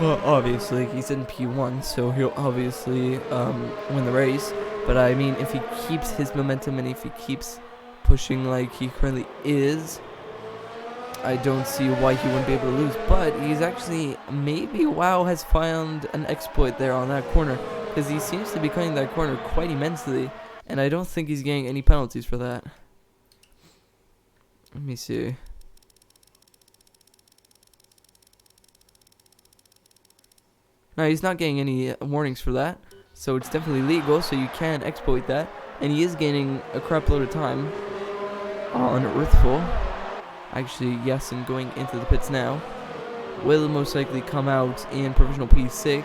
A: well, obviously he's in P1, so he'll obviously win the race. But I mean, if he keeps his momentum and if he keeps pushing like he currently is, I don't see why he wouldn't be able to lose. But he's actually, maybe Wow has found an exploit there on that corner, because he seems to be cutting that corner quite immensely, and I don't think he's getting any penalties for that. Let me see. No, he's not getting any warnings for that. So it's definitely legal, so you can exploit that. And he is gaining a crap load of time on Ruthful. Actually, Yasin going into the pits now will most likely come out in provisional P6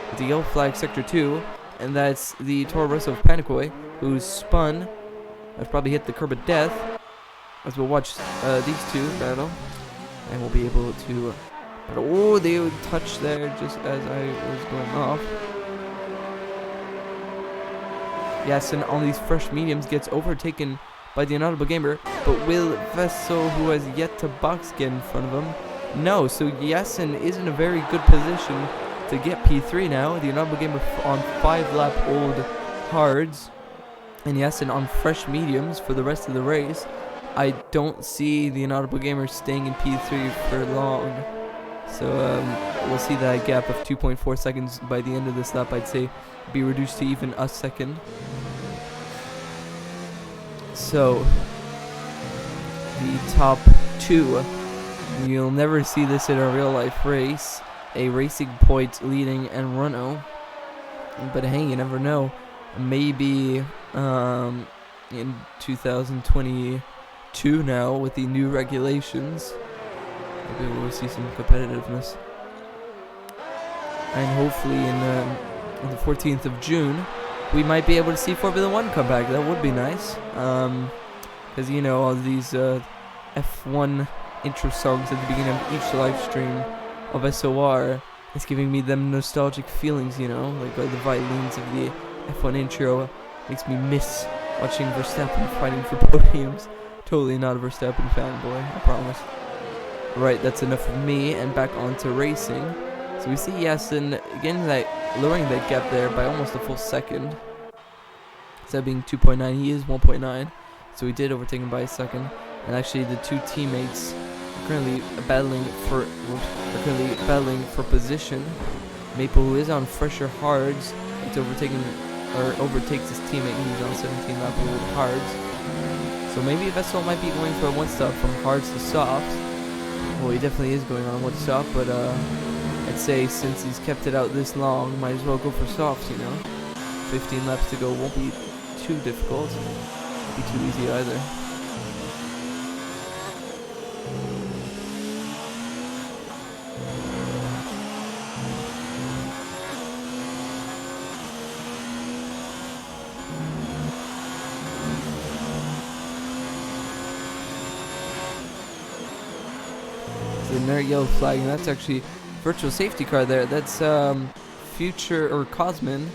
A: with the yellow flag sector 2. And that's the Toro Rosso of Panakoi, who's spun. I've probably hit the curb of death. As we'll watch these two battle. And we'll be able to... oh, they would touch there just as I was going off. Yes, and on these fresh mediums gets overtaken by the Inaudible Gamer, but will Vessel, who has yet to box, get in front of him? No, so Yasin is in a very good position to get P3 now. The Inaudible Gamer on 5-lap old hards, and Yasin on fresh mediums for the rest of the race. I don't see the Inaudible Gamer staying in P3 for long. So we'll see that gap of 2.4 seconds by the end of this lap, I'd say, be reduced to even a second. So the top 2, you'll never see this in a real life race. A Racing Point leading and Renault. But hey, you never know. Maybe in 2022 now with the new regulations, maybe we'll see some competitiveness. And hopefully on the 14th of June, we might be able to see Formula 1 come back. That would be nice. because you know all these F1 intro songs at the beginning of each live stream of SOR. It's giving me them nostalgic feelings, you know, like the violins of the F1 intro makes me miss watching Verstappen fighting for podiums. Totally not a Verstappen fanboy, I promise. Right, that's enough of me, and back on to racing. So we see Yasin again, lowering that gap there by almost a full second. Instead of being 2.9, he is 1.9. So he did overtake him by a second. And actually, the two teammates are currently battling for position. Maple, who is on fresher hards, it's overtakes his teammate who's on 17 lap with hards. So maybe Vettel might be going for a one stop from hards to soft. Well, he definitely is going on one stop, but I'd say since he's kept it out this long, might as well go for softs, you know. 15 laps to go won't be too difficult. Won't be too easy either. Another yellow flag, and that's actually virtual safety car there. That's Future or Cosman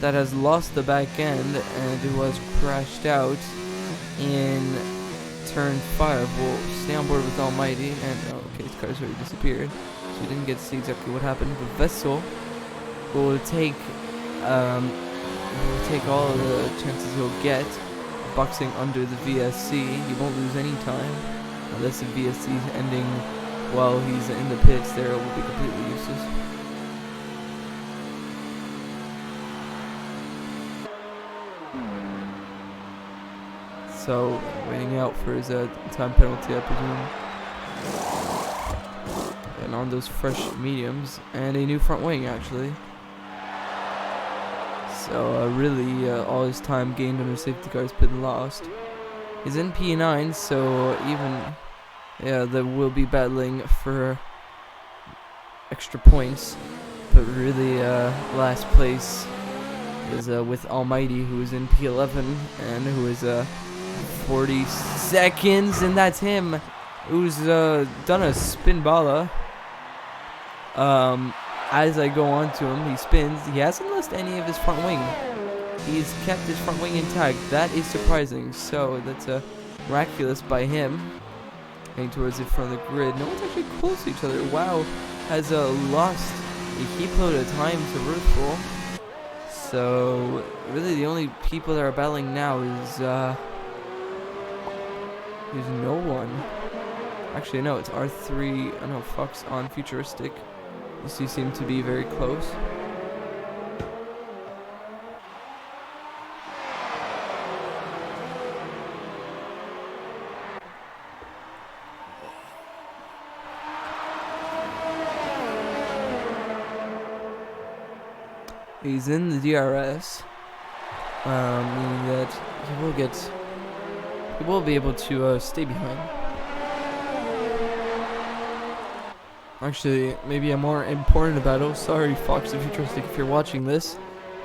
A: that has lost the back end and who has crashed out in turn 5. We'll stay on board with Almighty, and okay, his car's already disappeared, so we didn't get to see exactly what happened. But Vessel will take all of the chances he'll get boxing under the VSC. He won't lose any time unless the VSC is ending while he's in the pits. There, it will be completely useless. So, waiting out for his time penalty, I presume. And on those fresh mediums, and a new front wing, actually. So, really, all his time gained under safety car has been lost. He's in P9, so even... yeah, they will be battling for extra points, but really last place is with Almighty, who is in P11 and who is 40 seconds, and that's him, who's done a spin bala. As I go on to him, he spins. He hasn't lost any of his front wing. He's kept his front wing intact. That is surprising. So that's miraculous by him. Heading towards the front of the grid. No one's actually close to each other. Wow has lost a heap load of time to Ruthful. So really the only people that are battling now is no one. Actually no, it's R3. I know Fox on Futuristic. These two seem to be very close. He's in the DRS, meaning that he will be able to stay behind. Actually, maybe a more important battle. Sorry, Fox the Futuristic, if you're watching this.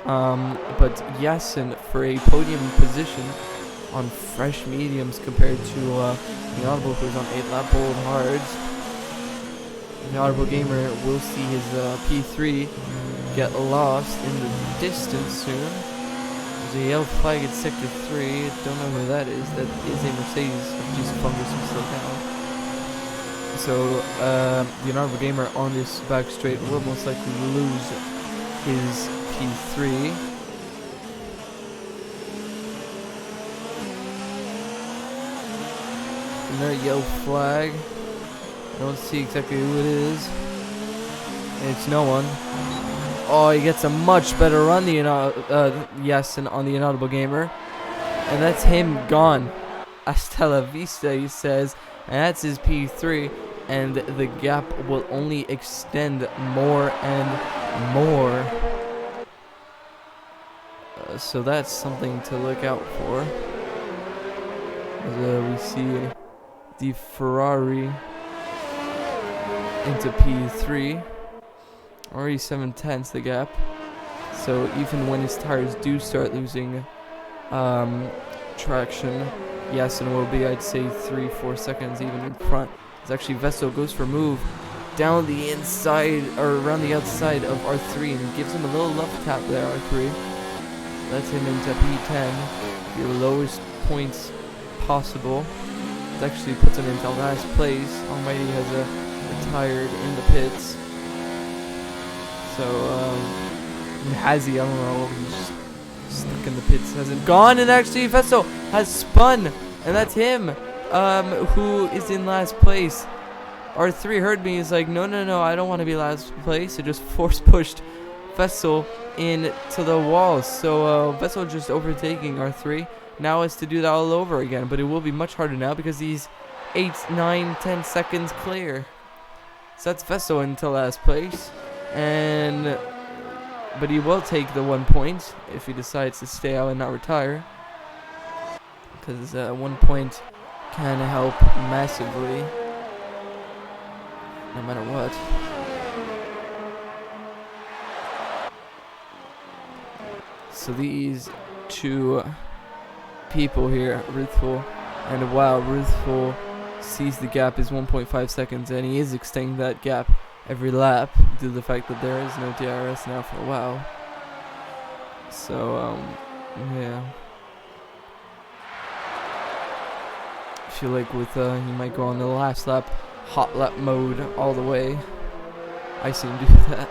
A: But Yasin for a podium position on fresh mediums compared to the Audible, who's on 8-lap old hards. The Audible Gamer will see his P3 get lost in the distance soon. There's a yellow flag at sector 3. Don't know who that is. That is a Mercedes just Fungus who's still down. So the Honorable Gamer on this back straight will most likely lose his P3. Another yellow flag. I don't see exactly who it is. It's no one. Oh, he gets a much better run, yes, and on the Inaudible Gamer. And that's him gone. Hasta la vista, he says. And that's his P3. And the gap will only extend more and more. So that's something to look out for. As we see the Ferrari into P3. Already 7/10 the gap. So even when his tires do start losing traction, Yes, and will be, I'd say, 3-4 seconds even in front. It's actually Vettel goes for a move down the inside, or around the outside of R3, and gives him a little left tap there, R3. Lets him into P10, your lowest points possible. It actually puts him into last place. Almighty has retired in the pits. So, Hazy, I don't know, he's stuck in the pits, hasn't gone, and actually Vettel has spun, and that's him, who is in last place. R3 heard me, he's like, no, I don't want to be last place. It just force pushed Vettel into the wall. So Vettel just overtaking R3. Now is to do that all over again, but it will be much harder now because he's 8, 9, 10 seconds clear. So that's Vettel into last place, but he will take the 1 point if he decides to stay out and not retire, because 1 point can help massively, no matter what. So these two people here, Ruthful, and wow, Ruthful sees the gap is 1.5 seconds, and he is extending that gap every lap due to the fact that there is no DRS now for a while. So, yeah. I feel like with, he might go on the last lap, hot lap mode all the way. I seem to do that.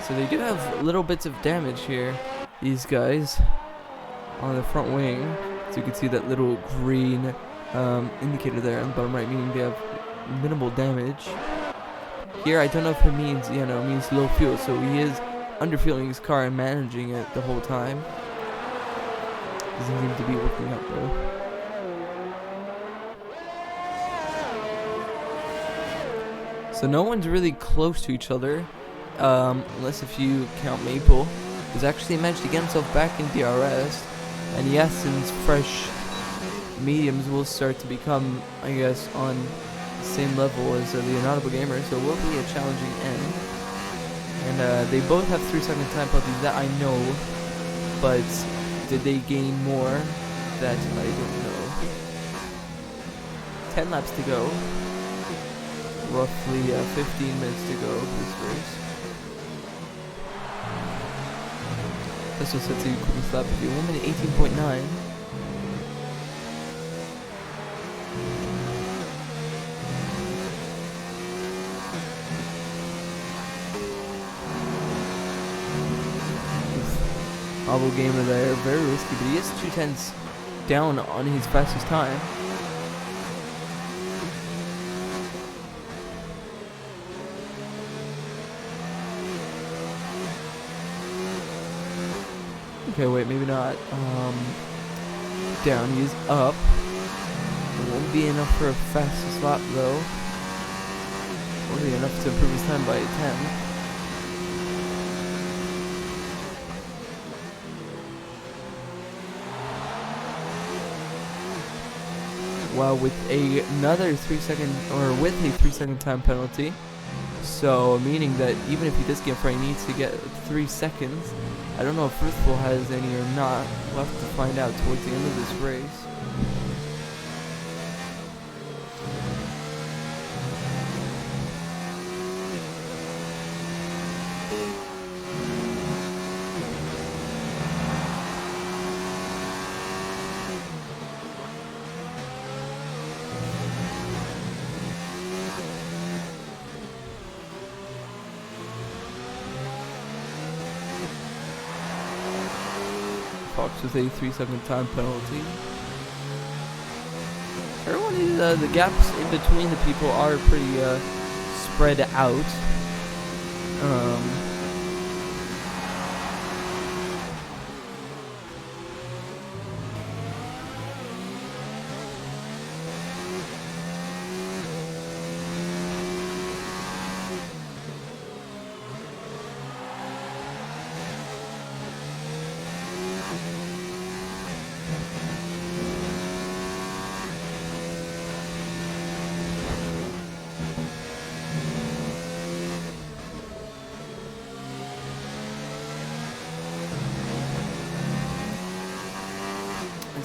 A: So they do have little bits of damage here, these guys, on the front wing. So you can see that little green indicator there on the bottom right, meaning they have minimal damage. Here, I don't know if it means, means low fuel, so he is underfueling his car and managing it the whole time. Doesn't seem to be working out though. So no one's really close to each other, unless if you count Maple, who's actually managed to get himself back in DRS. And yes, since fresh mediums will start to become, I guess, on the same level as the Inaudible Gamer, so it will be a challenging end. And they both have 3-second time penalties, that I know, but did they gain more? That I don't know. 10 laps to go. Roughly 15 minutes to go for this race. This was set to quickest lap of 1 minute 18.9. Audible Gamer there, very risky, but he is 2/10 down on his fastest time. Okay, wait, maybe not. Down, he's up. It won't be enough for a fastest lap though. Won't be enough to improve his time by 10. Well, with another 3-second, or with a 3-second time penalty, so meaning that even if he does get free, he needs to get 3 seconds. I don't know if Ruthful has any or not. We'll have to find out towards the end of this race. Fox with a 3-second time penalty. Everyone is, the gaps in between the people are pretty spread out.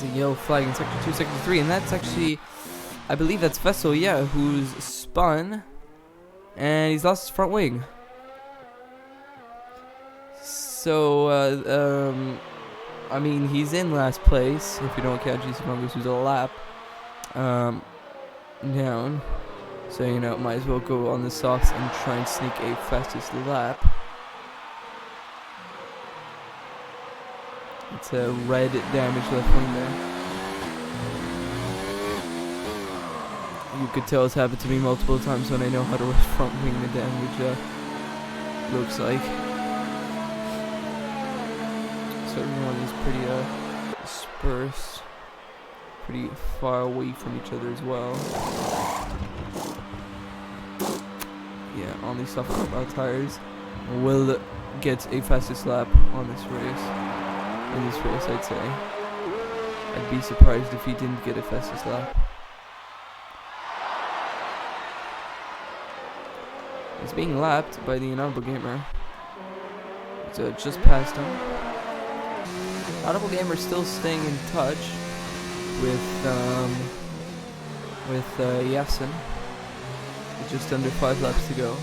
A: There's a yellow flag in sector 2, sector 3, and that's actually, I believe that's Vessel, yeah, who's spun, and he's lost his front wing. So, I mean, he's in last place, if you don't count GC Fungus, who's a lap down. So, you know, might as well go on the softs and try and sneak a fastest lap. It's a red damage left wing there. You could tell it's happened to me multiple times when I know how to front wing the damage looks like. So everyone is pretty dispersed, pretty far away from each other as well. Yeah, on these soft tires will get a fastest lap on this race. In this race, I'd say. I'd be surprised if he didn't get a fastest lap. He's being lapped by the Inaudible Gamer. So just past him. Audible Gamer still staying in touch with Yasin. Just under 5 laps to go.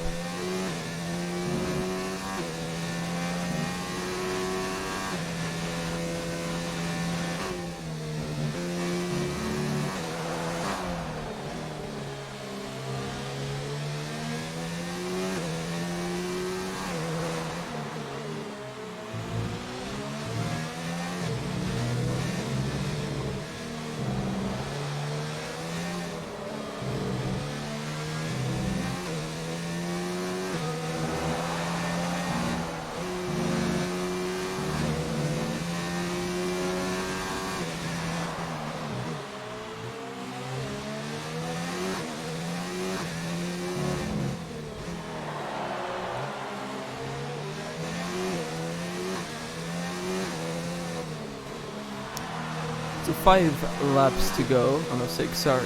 A: So 5 laps to go. Oh no, 6, sorry.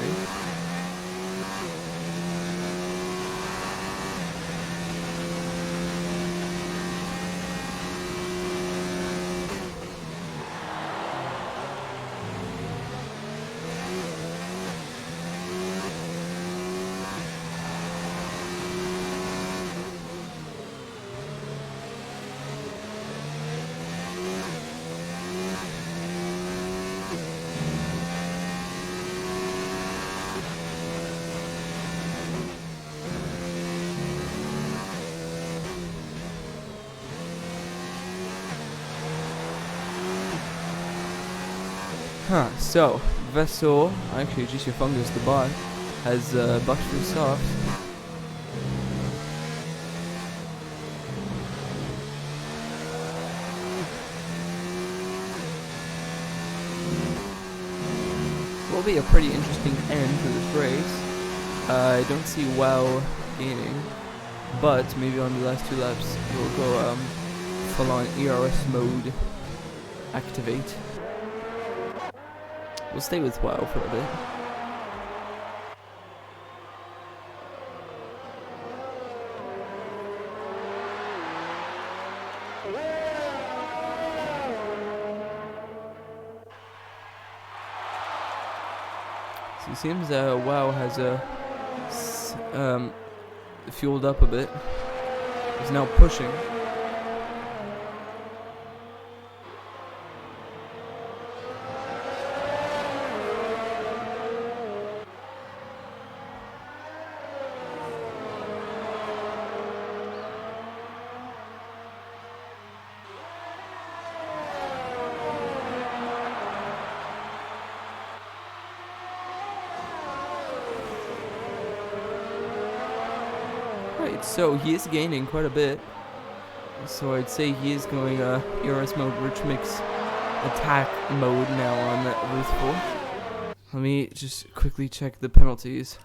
A: So, Vessel, actually GC Fungus, the bot, has bucked through soft. Will be a pretty interesting end to this race. I don't see WoW gaining, but maybe on the last 2 laps we'll go full on ERS mode activate. We'll stay with WoW for a bit. So it seems WoW has fueled up a bit. He's now pushing. Right, so he is gaining quite a bit. So I'd say he is going ERS mode, rich mix attack mode now on Ruthful. Let me just quickly check the penalties.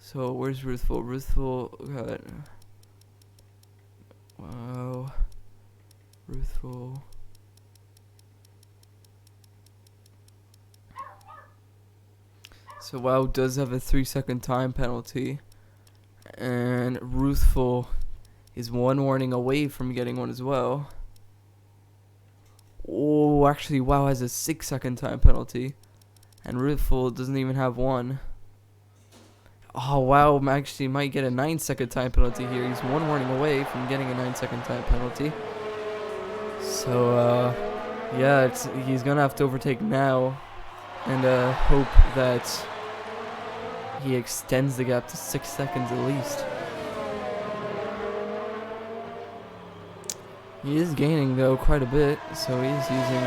A: So where's Ruthful? Ruthful got wow. Ruthful. So WoW does have a 3-second time penalty. And Ruthful is 1 warning away from getting one as well. Oh, Oh, actually, Wow has a 6-second time penalty. And Ruthful doesn't even have one. Oh, Wow actually might get a 9-second time penalty here. He's one warning away from getting a 9-second time penalty. So, yeah, he's going to have to overtake now. And hope that he extends the gap to 6 seconds at least. He is gaining, though, quite a bit. So he's using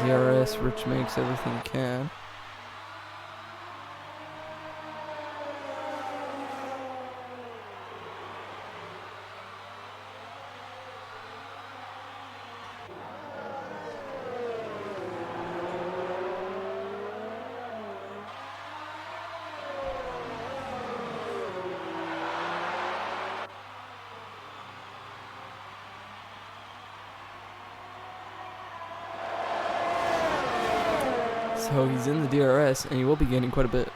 A: ZRS, which makes everything he can. So he's in the DRS, and he will be gaining quite a bit.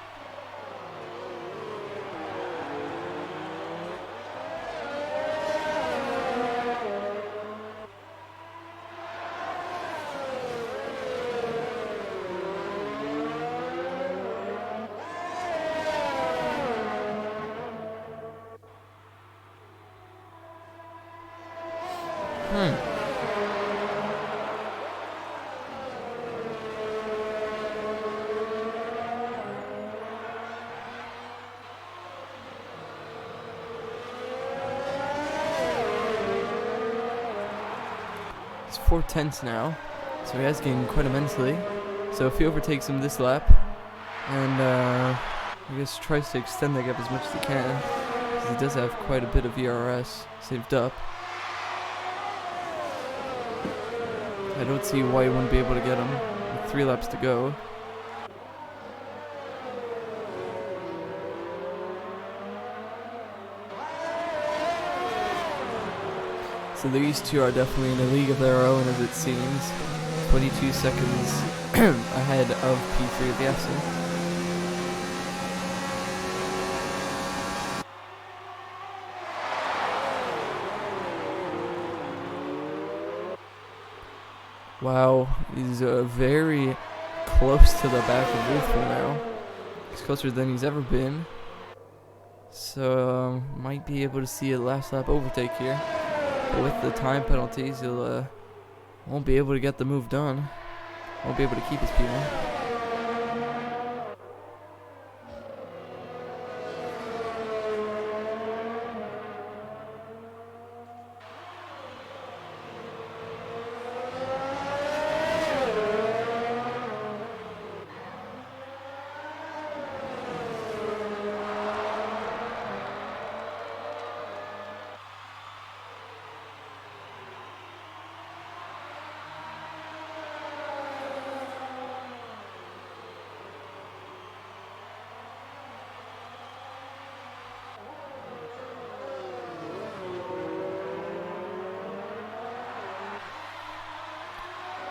A: It's 4/10 now, so he has gained quite immensely. So if he overtakes him this lap, and I guess tries to extend that gap as much as he can, because he does have quite a bit of VRS saved up. I don't see why he wouldn't be able to get him with 3 laps to go. So these two are definitely in a league of their own, as it seems. 22 seconds ahead of P3 of the Essen. Wow, he's very close to the back of Ruthful now. He's closer than he's ever been. So might be able to see a last lap overtake here. But with the time penalties, he'll won't be able to get the move done. Won't be able to keep his P1.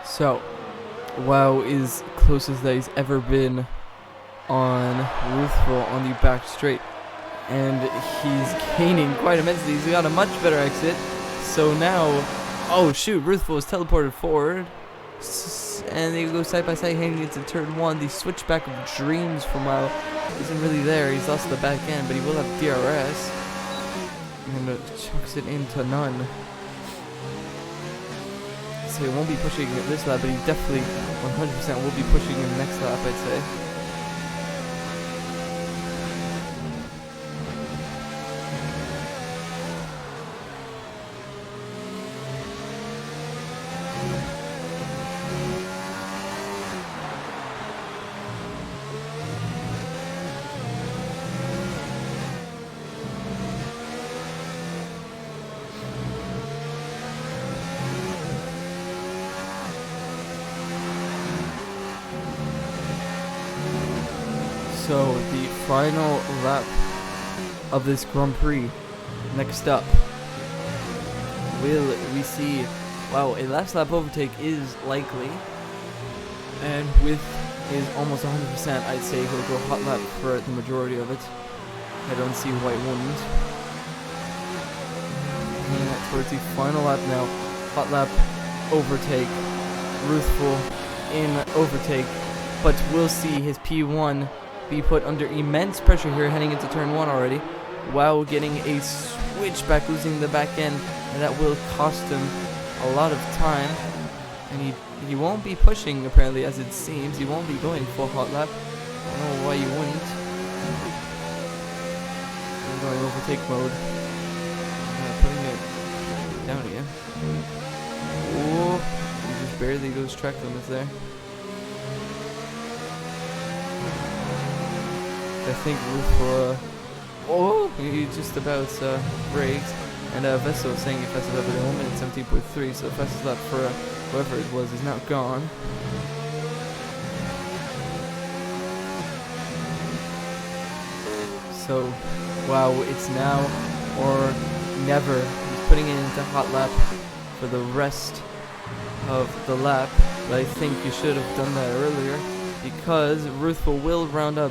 A: So, Wow is closest that he's ever been on Ruthful on the back straight. And he's gaining quite immensely. He's got a much better exit. So now, oh shoot, Ruthful is teleported forward. And they go side by side heading into turn 1. The switchback of dreams from Wow isn't really there. He's lost the back end, but he will have DRS. And chucks it into none. So he won't be pushing it this lap, but he definitely 100% will be pushing in the next lap, I'd say. So the final lap of this Grand Prix. Next up, will we see? Wow, a last lap overtake is likely, and with his almost 100%, I'd say he'll go hot lap for the majority of it. I don't see why it wouldn't. And towards the final lap now, hot lap overtake Ruthful in overtake, but we'll see his P1 be put under immense pressure here heading into turn 1 already, while getting a switchback, losing the back end, and that will cost him a lot of time. And he won't be pushing, apparently, as it seems. He won't be going full hot lap. I don't know why you wouldn't. I'm going overtake mode. Putting it down again. Oh, he just barely goes track limits there. I think Ruth will, he just about braked. And Vessel saying he fastest lap at 1 minute 17.3, so the fastest lap for whoever it was is now gone. So, wow, it's now or never. He's putting it into hot lap for the rest of the lap, but I think you should have done that earlier, because Ruthful will round up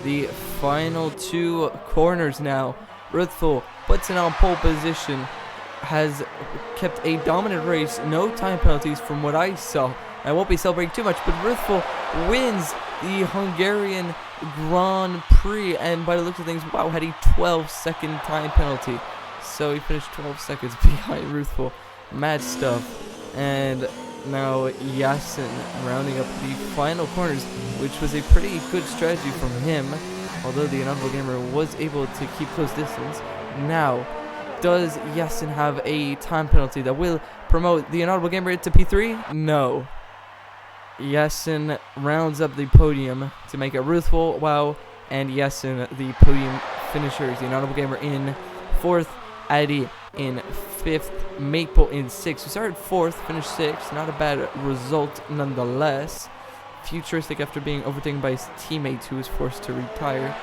A: the final 2 corners now. Ruthful puts it on pole position, has kept a dominant race, no time penalties from what I saw. I won't be celebrating too much, but Ruthful wins the Hungarian Grand Prix, and by the looks of things, wow, had a 12-second time penalty. So he finished 12 seconds behind Ruthful. Mad stuff. And now Yasin rounding up the final corners, which was a pretty good strategy from him, although the Inaudible Gamer was able to keep close distance. Now, does Yasin have a time penalty that will promote the Inaudible Gamer to P3? No. Yasin rounds up the podium to make it Ruthful, wow, and Yasin the podium finishers. The Inaudible Gamer in 4th, Addy in 5th, Maple in 6th. We started 4th, finished 6th. Not a bad result nonetheless. Futuristic, after being overtaken by his teammate who was forced to retire,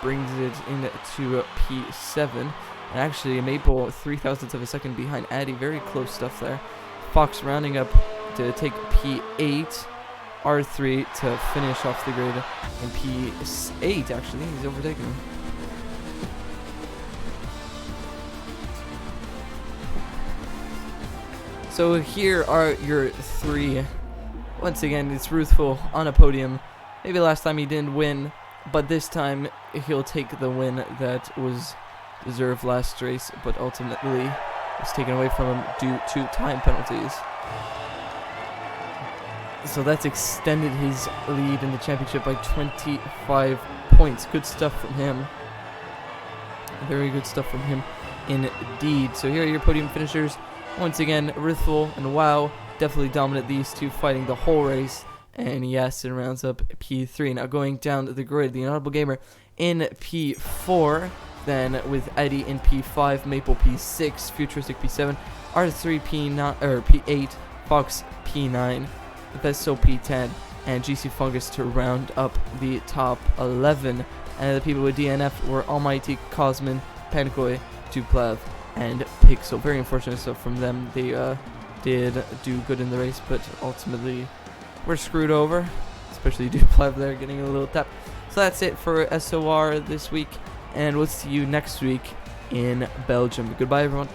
A: brings it into P7. And actually, Maple 3,000ths of a second behind Addy. Very close stuff there. Fox rounding up to take P8. R3 to finish off the grid in P8, actually. He's overtaken him. So here are your 3. Once again, it's Ruthful on a podium. Maybe last time he didn't win, but this time he'll take the win that was deserved last race, but ultimately was taken away from him due to time penalties. So that's extended his lead in the championship by 25 points. Good stuff from him. Very good stuff from him indeed. So here are your podium finishers. Once again, Ruthful and WoW definitely dominate these two, fighting the whole race. And Yasin rounds up P3. Now going down the grid, the Inaudible Gamer in P4. Then with Eddie in P5, Maple P6, Futuristic P7, R3 P9 or P8, Fox P9, Vesto P10, and GC Fungus to round up the top 11. And the people with DNF were Almighty, Cosmin, Pankoi, Duplev, and Pixel. Very unfortunate stuff from them. They did do good in the race, but ultimately were screwed over, especially Duplev there getting a little tap. So that's it for SOR this week, and we'll see you next week in Belgium. Goodbye, everyone.